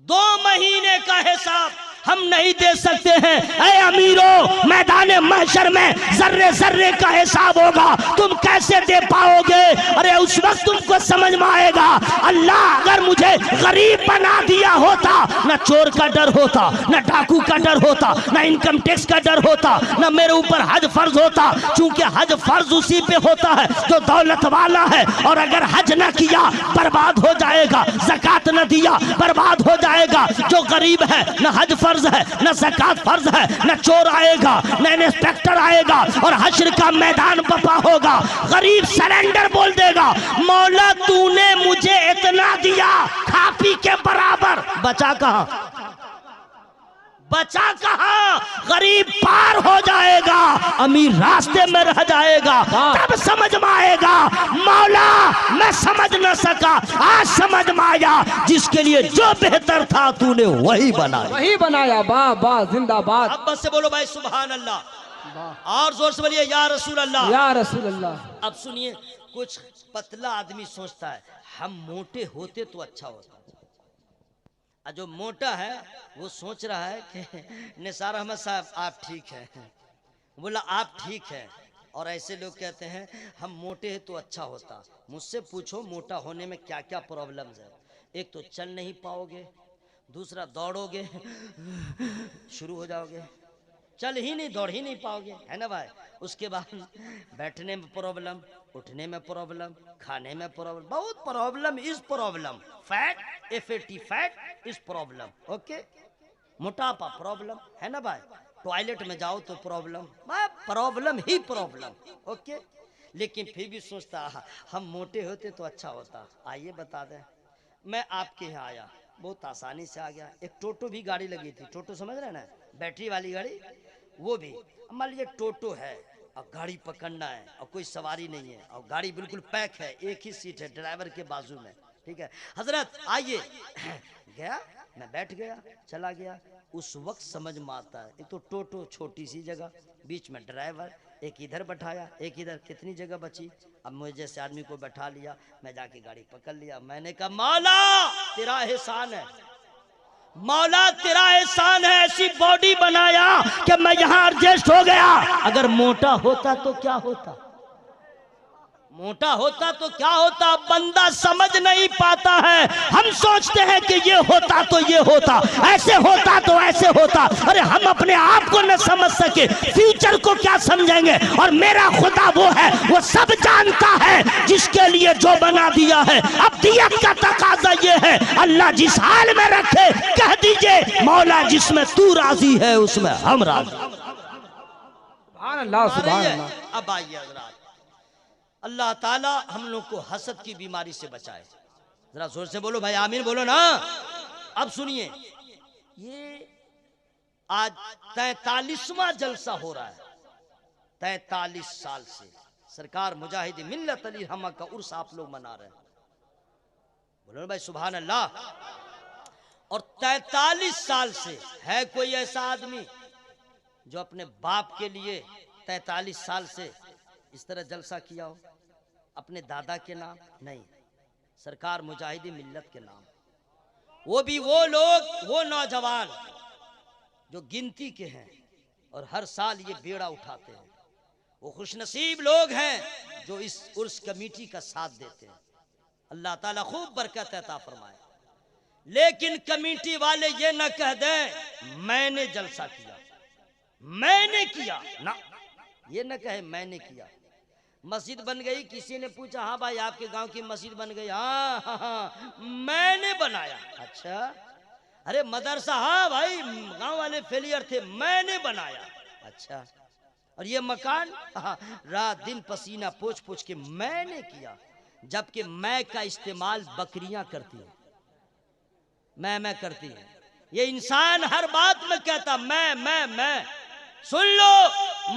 2 مہینے کا حساب ہم نہیں دے سکتے ہیں۔ اے امیروں، میدان محشر میں ذرے ذرے کا حساب ہوگا، تم کیسے دے پاؤ گے؟ ارے اس وقت تم کو سمجھ میں آئے گا، اللہ اگر مجھے غریب بنا دیا ہوتا، نہ چور کا ڈر ہوتا، نہ ڈاکو کا ڈر ہوتا، نہ انکم ٹیکس کا ڈر ہوتا، نہ میرے اوپر حج فرض ہوتا، چونکہ حج فرض اسی پہ ہوتا ہے جو دولت والا ہے، اور اگر حج نہ کیا برباد ہو جائے گا، زکوٰۃ نہ دیا برباد ہو جائے گا۔ جو غریب ہے نہ حج فرض ہے، نہ زکوٰۃ فرض ہے، نہ چور آئے گا، نہ انسپیکٹر آئے گا، اور حشر کا میدان بپا ہوگا۔ غریب سرنڈر بول دے گا، مولا تو نے مجھے اتنا دیا، کھا پی کے برابر، بچا کہاں؟ بچا کہاں؟ غریب پار ہو جائے گا، امیر راستے میں رہ جائے گا، تب سمجھ میں آئے گا مولا میں سمجھ نہ سکا، آج سمجھ میں آیا، جس کے لیے جو بہتر تھا تو نے وہی بنایا، وہی بنایا۔ واہ واہ، زندہ باد۔ اب بس سے بولو بھائی سبحان اللہ، اور زور سے بولیے یا رسول اللہ، یا رسول اللہ۔ اب سنیے، کچھ پتلا آدمی سوچتا ہے ہم موٹے ہوتے تو اچھا ہوتا، جو موٹا ہے وہ سوچ رہا ہے کہ نثار احمد صاحب آپ ٹھیک ہیں، بولا آپ ٹھیک ہیں، اور ایسے لوگ کہتے ہیں ہم موٹے ہیں تو اچھا ہوتا۔ مجھ سے پوچھو موٹا ہونے میں کیا کیا پرابلمز ہے؟ ایک تو چل نہیں پاؤ گے، دوسرا دوڑو گے شروع ہو جاؤ گے، چل ہی نہیں دوڑ ہی نہیں پاؤ گے، ہے نا بھائی؟ اس کے بعد بیٹھنے میں پرابلم، اٹھنے میں پرابلم، کھانے میں پرابلم، بہت problem is problem, fat FAT fat is problem, okay, موٹاپا پرابلم، ہے نا بھائی؟ ٹوائلٹ میں جاؤ تو پرابلم، پرابلم ہی پرابلم، اوکے۔ لیکن پھر بھی سوچتا ہم موٹے ہوتے تو اچھا ہوتا۔ آئیے بتا دیں، میں آپ کے یہاں آیا، بہت آسانی سے آ گیا، ایک ٹوٹو بھی گاڑی لگی تھی، ٹوٹو سمجھ رہے ہیں نا، بیٹری والی گاڑی، وہ بھی، مان لیجیے ٹوٹو ہے اور گاڑی پکڑنا ہے اور کوئی سواری نہیں ہے اور گاڑی بالکل پیک ہے، ایک ہی سیٹ ہے ڈرائیور کے بازو میں، ٹھیک ہے حضرت آئیے، گیا میں بیٹھ گیا، چلا گیا۔ اس وقت سمجھ میں آتا ہے، ایک تو ٹوٹو چھوٹی سی جگہ، بیچ میں ڈرائیور، ایک ادھر بٹھایا ایک ادھر، کتنی جگہ بچی؟ اب مجھے جیسے آدمی کو بٹھا لیا، میں جا کے گاڑی پکڑ لیا، میں نے کہا مولا تیرا احسان ہے، مولا تیرا احسان ہے، ایسی باڈی بنایا کہ میں یہاں ایڈجسٹ ہو گیا۔ اگر موٹا ہوتا تو کیا ہوتا؟ موٹا ہوتا تو کیا ہوتا؟ بندہ سمجھ نہیں پاتا ہے، ہم سوچتے ہیں کہ یہ ہوتا تو یہ ہوتا، ایسے ہوتا تو ایسے ہوتا، ارے ہم اپنے آپ کو نہ سمجھ سکے، فیوچر کو کیا سمجھیں گے؟ اور میرا خدا وہ ہے، وہ سب جانتا ہے، جس کے لیے جو بنا دیا ہے۔ اب دیت کا تقاضا یہ ہے، اللہ جس حال میں رکھے کہہ دیجئے مولا جس میں تو راضی ہے اس میں ہم راضی۔ سبحان اللہ، سبحان اللہ۔ اب آئیے حضرات، اللہ تعالی ہم لوگ کو حسد کی بیماری سے بچائے، ذرا زور سے بولو بھائی آمین بولو نا۔ اب سنیے، یہ آج 43واں جلسہ ہو رہا ہے، 43 سال سے سرکار مجاہد ملت علی رحمہ کا عرس آپ لوگ منا رہے ہیں. بولو بھائی سبحان اللہ. اور 43 سال سے ہے کوئی ایسا آدمی جو اپنے باپ کے لیے 43 سال سے اس طرح جلسہ کیا ہو؟ اپنے دادا کے نام نہیں، سرکار مجاہد ملت کے نام. وہ بھی وہ لوگ، وہ نوجوان جو گنتی کے ہیں اور ہر سال یہ بیڑا اٹھاتے ہیں، وہ خوش نصیب لوگ ہیں جو اس عرس کمیٹی کا ساتھ دیتے ہیں. اللہ تعالیٰ خوب برکت عطا فرمائے. لیکن کمیٹی والے یہ نہ کہہ دیں میں نے جلسہ کیا، میں نے کیا، نہ یہ نہ کہے میں نے کیا. مسجد بن گئی، کسی نے پوچھا ہاں بھائی آپ کے گاؤں کی مسجد بن گئی، ہاں میں نے بنایا. اچھا ارے مدرسہ، ہاں بھائی گاؤں والے فیلئر تھے، میں نے بنایا. اچھا اور یہ مکان، رات دن پسینہ پوچھ پوچھ کے میں نے کیا. جبکہ میں کا استعمال بکریاں کرتی ہیں، میں کرتی ہیں. یہ انسان ہر بات میں کہتا میں. سن لو،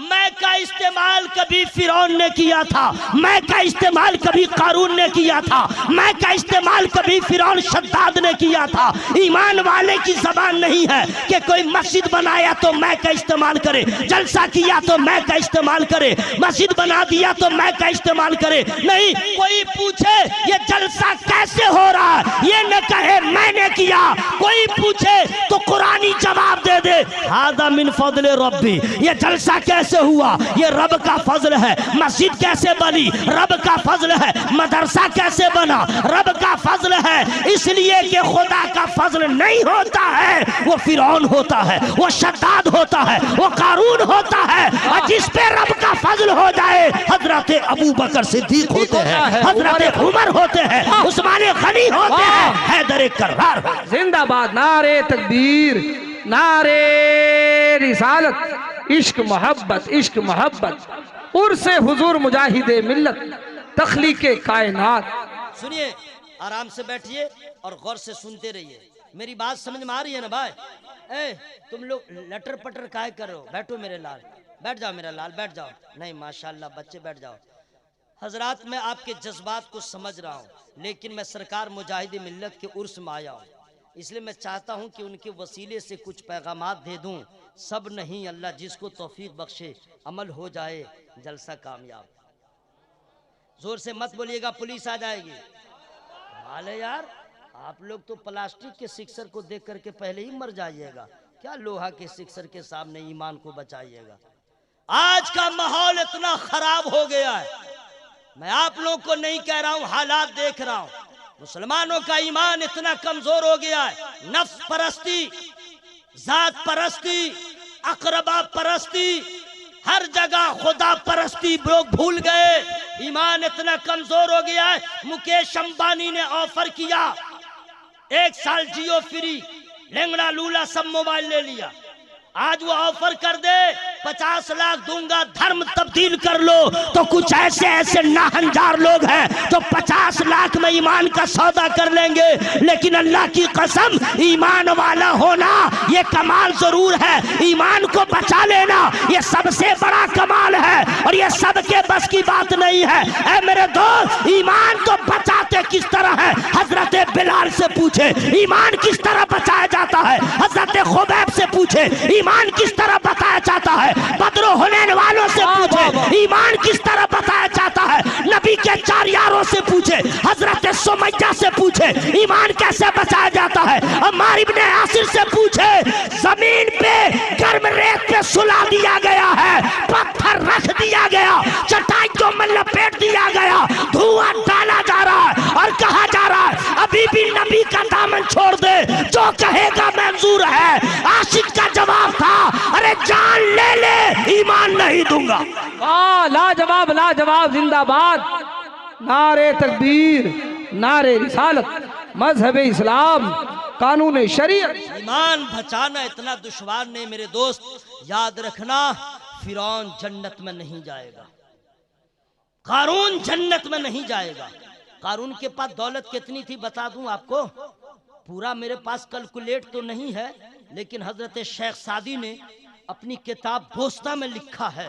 میں کا استعمال کبھی فرعون نے کیا تھا، میں کا استعمال کبھی قارون نے کیا تھا، میں کا استعمال کبھی فرعون شداد نے کیا تھا. ایمان والے کی زبان نہیں ہے کہ کوئی مسجد بنایا تو میں کا استعمال کرے، جلسہ کیا تو میں کا استعمال کرے، مسجد بنا دیا تو میں کا استعمال کرے. نہیں، کوئی پوچھے یہ جلسہ کیسے ہو رہا ہے، یہ نہ کہے میں نے کیا. کوئی پوچھے تو قرآنی جواب دے دے ھذا من فضل ربی، یہ جلسہ کیسے ہوا، یہ رب کا فضل ہے. مسجد کیسے بنی، رب کا فضل ہے. مدرسہ کیسے بنا، رب کا فضل ہے. اس لیے کہ خدا کا فضل نہیں ہوتا ہے وہ فرعون ہوتا ہے، وہ شداد ہوتا ہے، وہ قارون ہوتا ہے. اور جس پہ رب کا فضل ہو جائے، حضرت ابو بکر صدیق ہوتے ہیں، حضرت عمر ہوتے ہیں، عثمان غنی ہوتے ہیں، حیدر کرار. زندہ باد. نعرے تکبیر، نعرے رسالت. عشق محبت، عشق محبت. عرس حضور مجاہد ملت، تخلیق کائنات. سنیے، آرام سے بیٹھیے اور غور سے سنتے رہیے. میری بات سمجھ میں آ رہی ہے نا بھائی؟ تم لوگ لٹر پٹر کائے کر رہے ہو؟ بیٹھو میرے لال، بیٹھ جاؤ میرا لال، بیٹھ جاؤ. نہیں ماشاءاللہ بچے بیٹھ جاؤ. حضرات میں آپ کے جذبات کو سمجھ رہا ہوں، لیکن میں سرکار مجاہد ملت کے عرس میں آیا ہوں، اس لیے میں چاہتا ہوں کہ ان کے وسیلے سے کچھ پیغامات دے دوں. سب نہیں، اللہ جس کو توفیق بخشے عمل ہو جائے، جلسہ کامیاب. زور سے مت بولیے گا پولیس آ جائے گی. حالے یار، آپ لوگ تو پلاسٹک کے سکسر کو دیکھ کر کے پہلے ہی مر جائیے گا، کیا لوہا کے سکسر کے سامنے ایمان کو بچائیے گا. آج کا ماحول اتنا خراب ہو گیا ہے، میں آپ لوگوں کو نہیں کہہ رہا ہوں، حالات دیکھ رہا ہوں. مسلمانوں کا ایمان اتنا کمزور ہو گیا ہے، نفس پرستی، ذات پرستی، اقربا پرستی، ہر جگہ خدا پرستی لوگ بھول گئے. ایمان اتنا کمزور ہو گیا ہے. مکیش امبانی نے آفر کیا 1 سال جیو فری، لنگڑا لولا سب موبائل لے لیا. آج وہ آفر کر دے 50 لاکھ دوں گا، دھرم تبدیل کر لو. تو کچھ ایسے ناہنجار لوگ ہیں جو 50 لاکھ میں ایمان کا سودا کر لیں گے. لیکن اللہ کی قسم، ایمان والا ہونا یہ کمال ضرور ہے، ایمان کو بچا لینا یہ سب سے بڑا کمال ہے، اور یہ سب کے بس کی بات نہیں ہے. اے میرے دوست، ایمان تو بچاتے کس طرح ہے؟ حضرت بلال سے پوچھے ایمان کس طرح بچایا جاتا ہے، حضرت خبیب سے پوچھے ایمان کس طرح بتایا جاتا ہے، بدر و حنین والوں سے پوچھے ایمان کس طرح بتایا جاتا ہے، نبی کے 4 یاروں سے پوچھے، حضرت سمیہ سے پوچھے ایمان کیسے بچایا جاتا ہے، عمار ابن یاسر سے پوچھے. زمین پہ گرم ریت پہ سلا دیا گیا ہے، پتھر رکھ دیا گیا، چٹائیوں میں لپیٹ دیا گیا، دھواں ڈالا جا رہا ہے اور کہا جا رہا ہے ابھی بھی نبی کا دامن چھوڑ دے، جو کہے گا منظور ہے. عاشق کا جواب تھا ارے جان لے لے ایمان نہیں دوں گا. لاجواب، لاجواب. زندہ باد. نعرے تکبیر، نعرے رسالت. مذہب اسلام، قانون شریعت. ایمان بچانا اتنا دشوار نہیں میرے دوست. یاد رکھنا، فرعون جنت میں نہیں جائے گا، قارون جنت میں نہیں جائے گا. قارون کے پاس دولت کتنی تھی بتا دوں آپ کو، پورا میرے پاس کیلکولیٹ تو نہیں ہے، لیکن حضرت شیخ سعدی نے اپنی کتاب بوسطہ میں لکھا ہے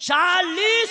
40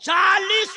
40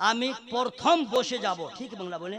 আমি প্রথম বসে যাব, ঠিক বাংলা বলে?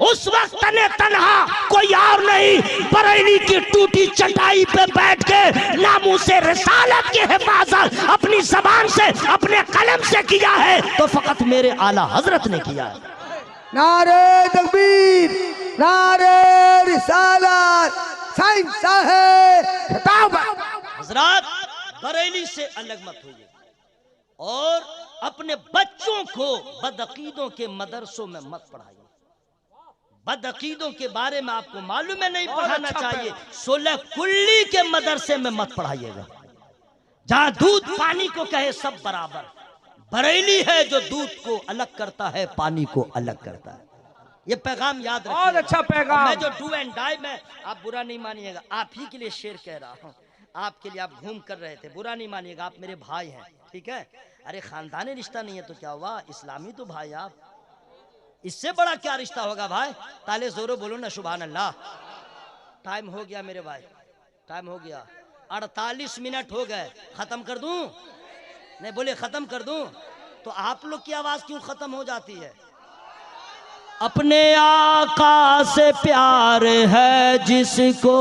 اس وقت تنے تنہا کوئی اور نہیں بریلی کی ٹوٹی چٹائی پہ بیٹھ کے ناموس رسالت کی حفاظت اپنی زبان سے اپنے قلم سے کیا ہے تو فقط میرے اعلیٰ حضرت نے کیا ہے. نعرہ تکبیر، نعرہ رسالت، سائنس صاحب خطاب. حضرات بریلی سے الگ مت ہوئیے اور اپنے بچوں کو بدعقیدوں کے مدرسوں میں مت پڑھائیے. بدعقیدوں کے بارے میں آپ کو معلوم ہے نہیں پڑھانا چاہیے. 16 کلی کے مدرسے میں مت پڑھائیے گا جہاں دودھ پانی کو کہے سب برابر. بریلی ہے جو دودھ کو الگ کرتا ہے پانی کو الگ کرتا ہے. یہ پیغام یاد رکھیے. بہت اچھا پیغام. میں جو ڈو اینڈ ڈائی میں آپ برا نہیں مانیے گا آپ ہی کے لیے شعر کہہ رہا ہوں. آپ کے لیے آپ گھوم کر رہے تھے برا نہیں مانیے گا آپ میرے بھائی ہیں ٹھیک ہے. ارے خاندانی رشتہ نہیں ہے تو کیا ہوا اسلامی تو بھائی آپ. اس سے بڑا کیا رشتہ ہوگا بھائی. تالے زورو بولو نا سبحان اللہ. ٹائم ہو گیا میرے بھائی ٹائم ہو گیا 48 منٹ ہو گئے. ختم کر دوں نہیں بولے ختم کر دوں تو آپ لوگ کی آواز کیوں ختم ہو جاتی ہے. اپنے آقا سے پیار ہے جس کو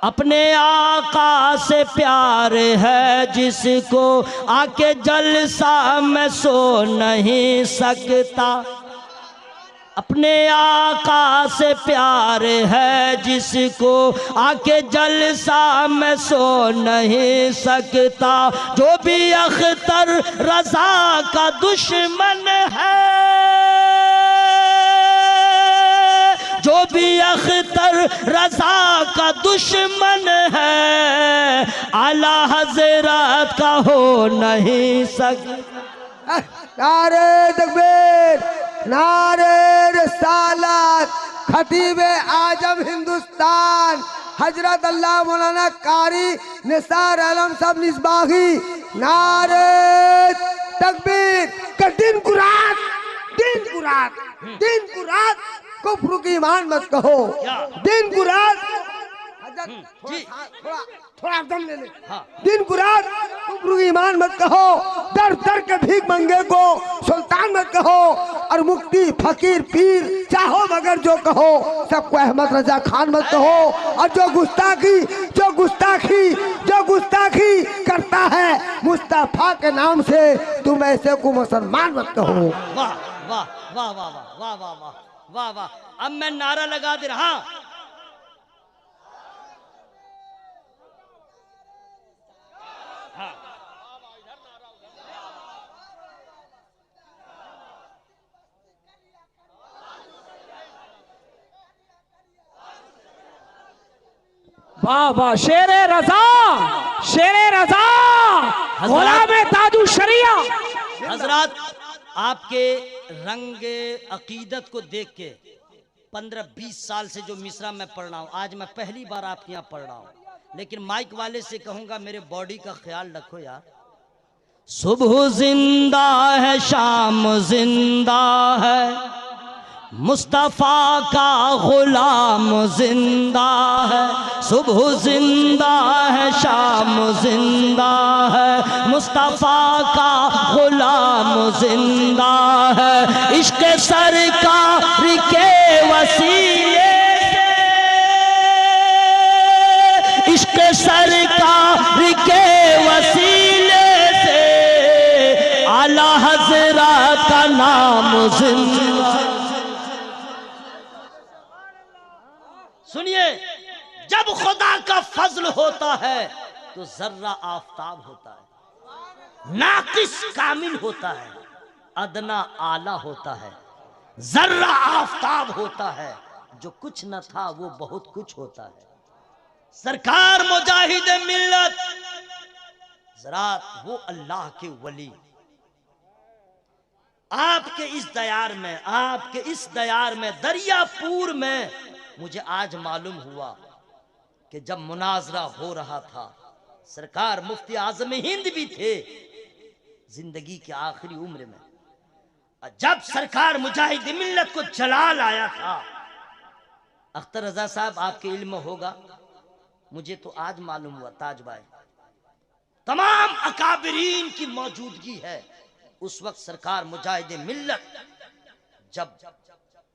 اپنے آقا سے پیار ہے جس کو آ کے جلسہ میں سو نہیں سکتا. اپنے آقا سے پیار ہے جس کو آ کے جلسہ میں سو نہیں سکتا. جو بھی اختر رضا کا دشمن ہے جو بھی اختر رضا کا دشمن ہے اعلیٰ حضرت کا ہو نہیں سکتا. نعرہ تکبیر، نعرہ رسالت. خطیب اعظم ہندوستان حضرت اللہ مولانا قاری نثار عالم صاحب مصباحی. نعرہ تکبیر. کہ دن کو رات دن کو رات دن کو رات کفر کی ایمان مت کہو. دن کو رات تھوڑا دم لے لے. دن کو رات کفر کی ایمان مت کہو. در در کے بھیک منگے کو سلطان مت کہو. اور مفتی فقیر پیر چاہو مگر جو کہو سب کو احمد رضا خان مت کہو. اور جو گستاخی کرتا ہے مصطفیٰ کے نام سے تم ایسے کو مسلمان مت کہو. واہ واہ واہ واہ واہ واہ واہ واہ واہ. اب میں نعرہ لگا دے رہا واہ واہ. شیر رضا شیر رضا غلام تاج الشریعہ. حضرات آپ کے رنگ عقیدت کو دیکھ کے 15-20 سال سے جو مصرع میں پڑھ رہا ہوں آج میں پہلی بار آپ کے یہاں پڑھ رہا ہوں. لیکن مائک والے سے کہوں گا میرے باڈی کا خیال رکھو یار. صبح زندہ ہے شام زندہ ہے مصطفیٰ کا غلام زندہ ہے. صبح زندہ ہے شام زندہ ہے مصطفیٰ کا غلام زندہ ہے. عشق سرکار کے وسیلے سے عشق سرکار کے وسیلے سے اعلیٰ حضرت کا نام زندہ. سنیے جب خدا کا فضل ہوتا ہے تو ذرہ آفتاب ہوتا ہے. ناقص کامل ہوتا ہے ادنا اعلیٰ ہوتا ہے. ذرہ آفتاب ہوتا ہے جو کچھ نہ تھا وہ بہت کچھ ہوتا ہے. سرکار مجاہد ملت ذرات وہ اللہ کے ولی آپ کے اس دیار میں دریا پور میں مجھے آج معلوم ہوا کہ جب مناظرہ ہو رہا تھا سرکار مفتی اعظم ہند بھی تھے زندگی کے آخری عمر میں. جب سرکار مجاہد ملت کو جلال آیا تھا اختر رضا صاحب آپ کے علم ہوگا مجھے تو آج معلوم ہوا تاج بھائی تمام اکابرین کی موجودگی ہے. اس وقت سرکار مجاہد ملت جب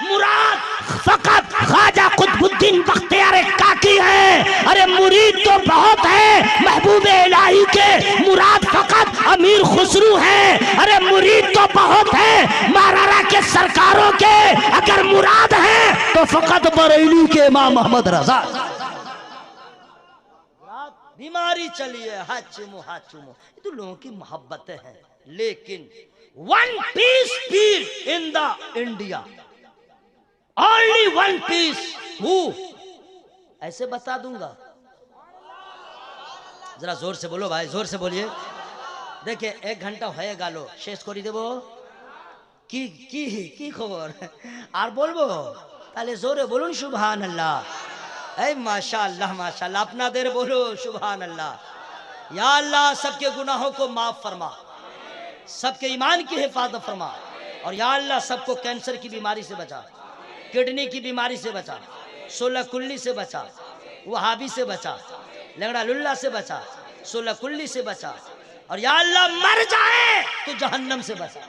مراد فقط خواجہ قطب الدین بختیار کاکی ہے، ارے مرید تو بہت ہے محبوب الہی کے، مراد فقط امیر خسرو ہے، ارے مرید تو بہت ہے مہاراجا کے سرکاروں کے، اگر مراد ہے تو فقط بریلی کے امام محمد رضا۔ بیماری چلی ہے، ہاتھ چومو ہاتھ چومو، یہ تو لوگوں کی محبتیں ہیں، لیکن one piece Pir in the India, only one piece who ایسے بتا دوں گا، ذرا زور سے بولو بھائی، زور سے بولیے۔ دیکھیں 1 گھنٹہ ہوئے گالو شیش کری دے وہ کی خبر اور بولبو تالے زورے بولون سبحان اللہ، اے ماشاءاللہ ماشاءاللہ، اپنا دیر بولو سبحان اللہ۔ یا اللہ سب کے گناہوں کو معاف فرما، سب کے ایمان کی حفاظت فرما، اور یا اللہ سب کو کینسر کی بیماری سے بچا، کڈنی کی بیماری سے بچا، 16 کلی سے بچا، وہابی سے بچا، لنگڑا للہ سے بچا، 16 کلی سے بچا، اور یا اللہ مر جائے تو جہنم سے بچا۔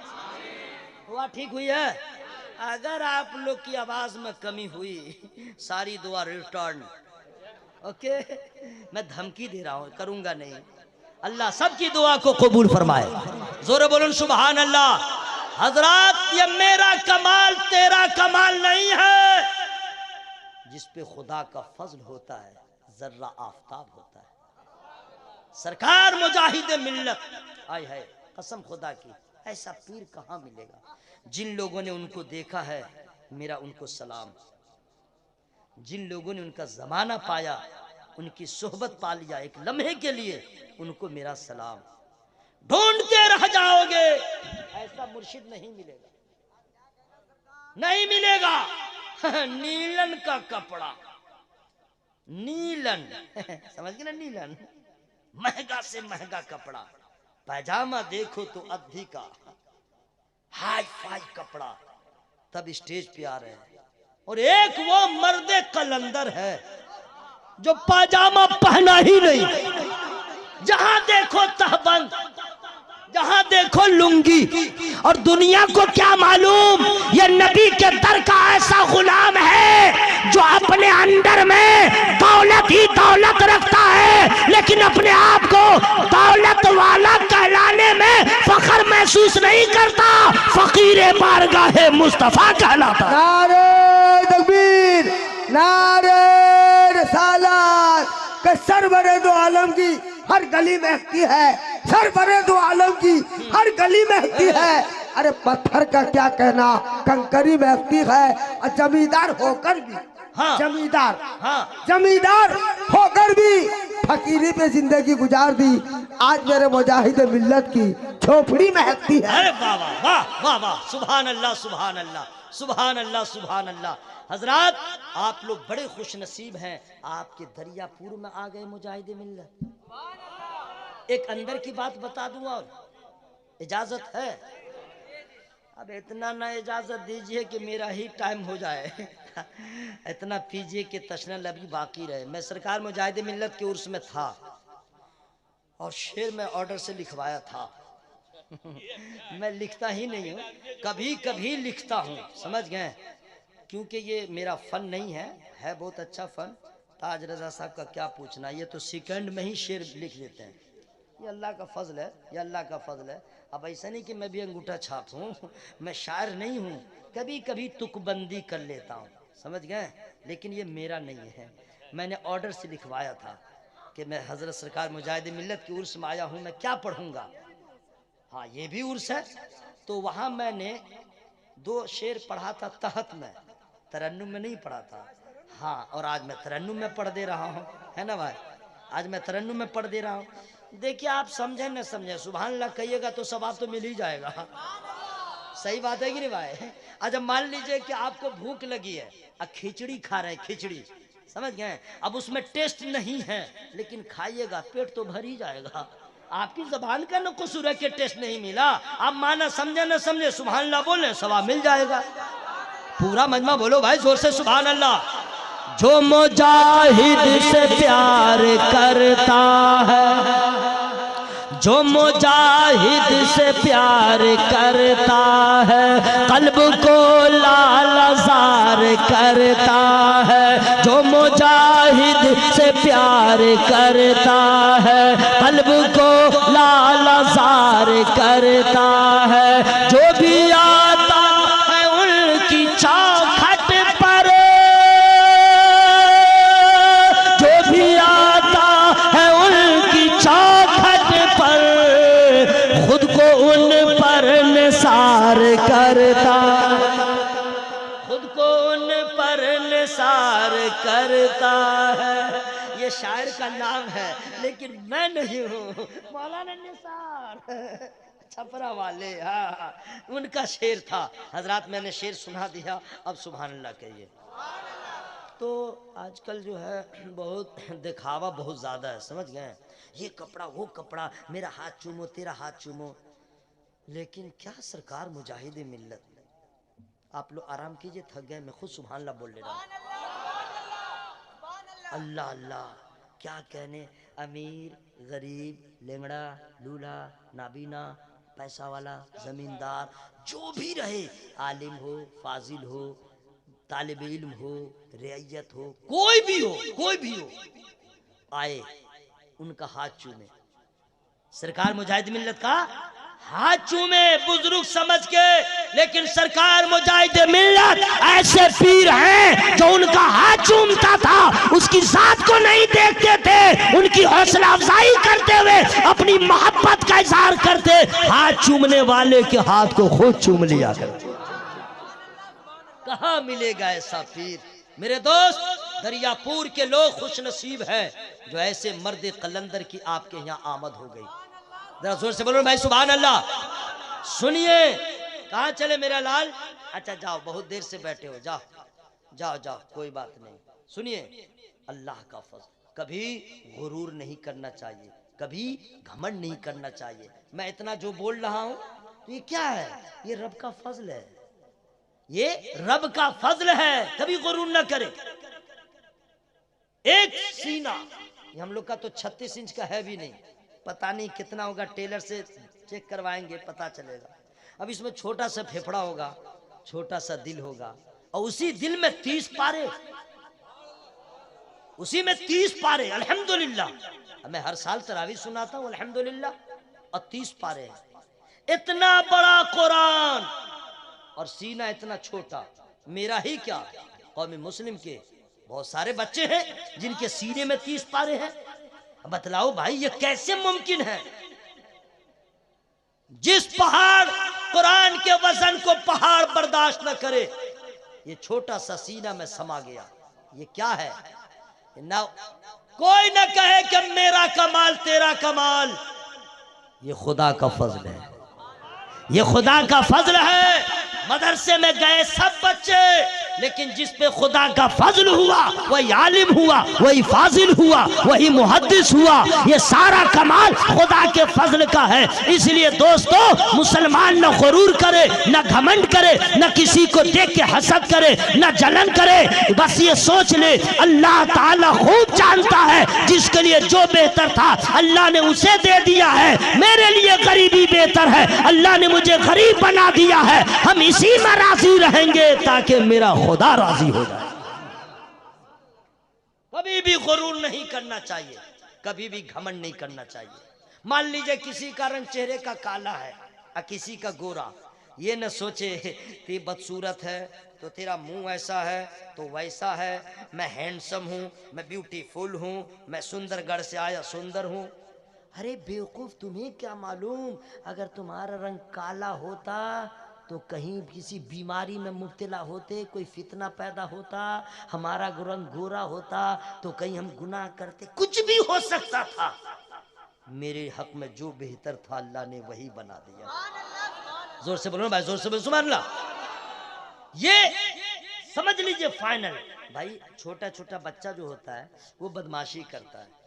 دعا ٹھیک ہوئی ہے؟ اگر آپ لوگ کی آواز میں کمی ہوئی ساری دعا ریٹرن، اوکے میں دھمکی دے رہا ہوں، کروں گا نہیں۔ اللہ سب کی دعا کو قبول فرمائے، زور بولن سبحان اللہ۔ حضرات یہ میرا کمال تیرا کمال نہیں ہے، جس پہ خدا کا فضل ہوتا ہے ذرہ آفتاب ہوتا ہے۔ سرکار مجاہد ملت، آئے ہے قسم خدا کی ایسا پیر کہاں ملے گا؟ جن لوگوں نے ان کو دیکھا ہے میرا ان کو سلام، جن لوگوں نے ان کا زمانہ پایا، ان کی صحبت پا لیا ایک لمحے کے لیے، ان کو میرا سلام۔ ڈھونڈتے رہ جاؤ گے ایسا مرشد نہیں ملے گا، نہیں ملے گا۔ نیلن کا کپڑا، نیلن سمجھ گئے نا، نیلن مہنگا سے مہنگا کپڑا، پائجامہ دیکھو تو ادھی کا، ہائی فائی کپڑا، تب اسٹیج پہ آ رہے ہیں۔ اور ایک وہ مرد قلندر ہے جو پاجامہ پہنا ہی نہیں، جہاں دیکھو تہبند، جہاں دیکھو لنگی، اور دنیا کو کیا معلوم یہ نبی کے در کا ایسا غلام ہے جو اپنے اندر میں دولت ہی دولت رکھتا ہے، لیکن اپنے آپ کو دولت والا کہلانے میں فخر محسوس نہیں کرتا، فقیر بارگاہ مصطفیٰ کہلاتا۔ نعرہ تکبیر، نعرہ رسالت، کہ سرور دو عالم کی ہر گلی مہکتی ہے، سرور دو عالم کی ہر گلی مہکتی ہے، ارے پتھر کا کیا کہنا، کنکری مہکتی ہے، اور زمیندار ہو کر بھی، زمیندار ہو کر بھی فقیری پہ زندگی گزار دی، آج میرے مجاہد ملت کی جھوپڑی مہکتی ہے۔ ارے واہ واہ واہ واہ واہ، سبحان اللہ سبحان اللہ سبحان اللہ سبحان اللہ۔ حضرات آپ لوگ بڑے خوش نصیب ہیں، آپ کے دریا پور میں آ گئے مجاہد ملت۔ ایک اندر کی بات بتا دوں، اور اجازت ہے؟ اب اتنا نہ اجازت دیجئے کہ میرا ہی ٹائم ہو جائے، اتنا پیجئے کہ تشنہ لبی باقی رہے۔ میں سرکار مجاہد ملت کے عرس میں تھا، اور شعر میں آرڈر سے لکھوایا تھا۔ میں لکھتا ہی نہیں ہوں، کبھی کبھی لکھتا ہوں، سمجھ گئے؟ کیونکہ یہ میرا فن نہیں ہے بہت اچھا فن۔ تاج رضا صاحب کا کیا پوچھنا، یہ تو سیکنڈ میں ہی شعر لکھ دیتے ہیں، یہ اللہ کا فضل ہے، یہ اللہ کا فضل ہے۔ اب ایسا نہیں کہ میں بھی انگوٹھا چھاپ ہوں، میں شاعر نہیں ہوں، کبھی کبھی تک بندی کر لیتا ہوں، سمجھ گئے؟ لیکن یہ میرا نہیں ہے، میں نے آرڈر سے لکھوایا تھا کہ میں حضرت سرکار مجاہد ملت کی عرس میں آیا ہوں، میں کیا پڑھوں گا؟ ہاں یہ بھی عرس ہے، تو وہاں میں نے 2 شعر پڑھا تھا تحت میں، ترنم میں نہیں پڑھا تھا۔ ہاں اور آج میں ترنم میں پڑھ دے رہا ہوں، ہے نا بھائی؟ آج میں ترنم میں پڑھ دے رہا ہوں۔ دیکھیے آپ سمجھیں نہ سمجھیں، سبحان اللہ کہیے گا تو ثواب تو مل ہی جائے گا، صحیح بات ہے کہ نہیں بھائی؟ اچھا مان لیجئے کہ آپ کو بھوک لگی ہے، اب کھچڑی کھا رہے ہیں، کھچڑی، سمجھ گئے؟ اب اس میں ٹیسٹ نہیں ہے، لیکن کھائیے گا پیٹ تو بھر ہی جائے گا۔ آپ کی زبان کا نہ قصور ہے کہ ٹیسٹ نہیں ملا، آپ مانا سمجھے نہ سمجھے، سبحان اللہ بولیں ثواب مل جائے گا۔ پورا مجمع بولو بھائی زور سے سبحان اللہ۔ جو مجاہد سے پیار کرتا ہے، جو مجاہد سے پیار کرتا ہے، قلب کو لالزا نثار کرتا ہے، جو مجاہد سے پیار کرتا ہے، قلب کو لالہ زار کرتا ہے، جو بھی آتا ہے ان کی چوکھٹ پر، جو بھی آتا ہے ان کی چوکھٹ پر، خود کو ان پر نثار کرتا، خود کو ان پر نثار کرتا ہے۔ یہ شاعر کا نام ہے لیکن میں نہیں ہوں، مولانا نثار چھپرا والے، ہاں ان کا شعر تھا۔ حضرات میں نے شعر سنا دیا، اب سبحان اللہ کہیے۔ تو آج کل جو ہے بہت دکھاوا بہت زیادہ ہے، سمجھ گئے؟ یہ کپڑا وہ کپڑا، میرا ہاتھ چومو تیرا ہاتھ چومو، لیکن کیا سرکار مجاہد ملت؟ آپ لوگ آرام کیجئے، تھک گئے، میں خود سبحان اللہ بول لے رہا ہوں۔ اللہ اللہ کیا کہنے، امیر غریب لنگڑا لولا نابینا پیسہ والا زمیندار جو بھی رہے، عالم ہو فاضل ہو طالب علم ہو رعیت ہو، کوئی بھی ہو آئے ان کا ہاتھ چومے، سرکار مجاہد ملت کا ہاتھ چومے بزرگ سمجھ کے۔ لیکن سرکار مجاہد ملت ایسے پیر ہیں جو ان کا ہاتھ چومتا تھا، اس کی ذات کو نہیں دیکھتے تھے، ان کی حوصلہ افزائی کرتے ہوئے اپنی محبت کا اظہار کرتے، ہاتھ چومنے والے کے ہاتھ کو خود چوم لیا کرتے۔ کہاں ملے گا ایسا پیر؟ میرے دوست دریا پور کے لوگ خوش نصیب ہیں جو ایسے مرد قلندر کی آپ کے یہاں آمد ہو گئی۔ ذرا زور سے بولو بھائی سبحان اللہ۔ سنیے، کہاں چلے میرا لال؟ اچھا جاؤ، بہت دیر سے بیٹھے ہو، جاؤ جاؤ جاؤ، کوئی بات نہیں۔ سنیے، اللہ کا فضل، کبھی غرور نہیں کرنا چاہیے، کبھی گھمنڈ نہیں کرنا چاہیے۔ میں اتنا جو بول رہا ہوں تو یہ کیا ہے؟ یہ رب کا فضل ہے، یہ رب کا فضل ہے، کبھی غرور نہ کرے۔ ایک سینہ، یہ ہم لوگ کا تو 36 انچ کا ہے بھی نہیں، پتہ نہیں کتنا ہوگا، ٹیلر سے چیک کروائیں گے پتہ چلے گا۔ اب اس میں چھوٹا سا پھیپھڑا ہوگا، چھوٹا سا دل ہوگا، اور اسی دل میں 30 پارے، اسی میں 30 پارے، الحمدللہ۔ میں ہر سال تراویح سناتا ہوں الحمدللہ، اور 30 پارے ہیں۔ اتنا بڑا قرآن اور سینہ اتنا چھوٹا، میرا ہی کیا، قوم مسلم کے بہت سارے بچے ہیں جن کے سینے میں 30 پارے ہیں۔ بتلاؤ بھائی یہ کیسے ممکن ہے؟ جس پہاڑ قرآن کے وزن کو پہاڑ برداشت نہ کرے، یہ چھوٹا سا سینہ میں سما گیا۔ یہ کیا ہے؟ نہ کوئی نہ کہے کہ میرا کمال تیرا کمال، یہ خدا کا فضل ہے، یہ خدا کا فضل ہے۔ مدرسے میں گئے سب بچے، لیکن جس پہ خدا کا فضل ہوا وہی عالم ہوا، وہی فاضل ہوا، وہی محدث ہوا۔ یہ سارا کمال خدا کے فضل کا ہے۔ اس لیے دوستو، مسلمان نہ غرور کرے، نہ گھمنڈ کرے، نہ کسی کو دیکھ کے حسد کرے، نہ جلن کرے، بس یہ سوچ لے اللہ تعالیٰ خوب جانتا ہے جس کے لیے جو بہتر تھا اللہ نے اسے دے دیا ہے۔ میرے لیے غریبی بہتر ہے، اللہ نے مجھے غریب بنا دیا ہے، ہم اسی میں راضی رہیں گے تاکہ میرا خدا راضی ہو جائے۔ کبھی بھی غرور نہیں کرنا چاہیے، کبھی بھی گھمنڈ نہیں کرنا چاہیے۔ مان لیجئے کسی کا رنگ چہرے کا کالا ہے اور کسی کا گورا، یہ نہ سوچے کہ بدصورت ہے تو تیرا منہ ایسا ہے تو ویسا ہے، میں ہینڈسم ہوں، میں بیوٹیفل ہوں، میں سندر گڑھ سے آیا سندر ہوں۔ ارے بیوقوف، تمہیں کیا معلوم، اگر تمہارا رنگ کالا ہوتا تو کہیں کسی بیماری میں مبتلا ہوتے، کوئی فتنہ پیدا ہوتا، ہمارا رنگ گورا ہوتا تو کہیں ہم گناہ کرتے، کچھ بھی ہو سکتا تھا۔ میرے حق میں جو بہتر تھا اللہ نے وہی بنا دیا۔ زور سے بولو بھائی، زور سے بولو سبحان اللہ۔ یہ سمجھ لیجئے فائنل۔ بھائی چھوٹا چھوٹا بچہ جو ہوتا ہے وہ بدماشی کرتا ہے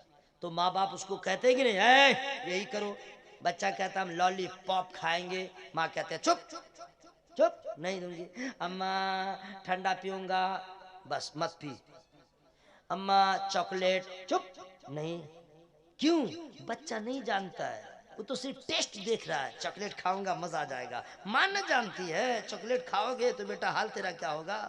تو ماں باپ اس کو کہتے ہیں کہ نہیں اے یہی کرو، بچہ کہتا ہم لالی پاپ کھائیں گے، ماں کہتے ہیں چپ چپ نہیں دوں گی، اماں ٹھنڈا پیوں گا، بس مت پی، اماں چاکلیٹ، چپ نہیں۔ کیوں؟ بچہ نہیں جانتا ہے، وہ تو صرف ٹیسٹ دیکھ رہا ہے، چاکلیٹ کھاؤں گا مزہ آ جائے گا۔ ماں نہ جانتی ہے چاکلیٹ کھاؤ گے تو بیٹا حال تیرا کیا ہوگا،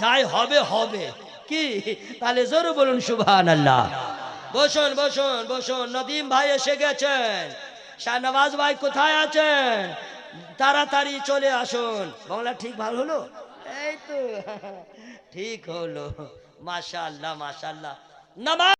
যাই হবে হবে কি, তাহলে জোরে বলুন সুবহানাল্লাহ। বসুন বসুন বসুন, নদীম ভাই এসে গেছেন, শাহনওয়াজ ভাই কোথায় আছেন, তাড়াতাড়ি চলে আসুন। বাংলা ঠিক ভালো হলো, এই তো ঠিক হলো, মাশাআল্লাহ মাশাআল্লাহ। নামাজ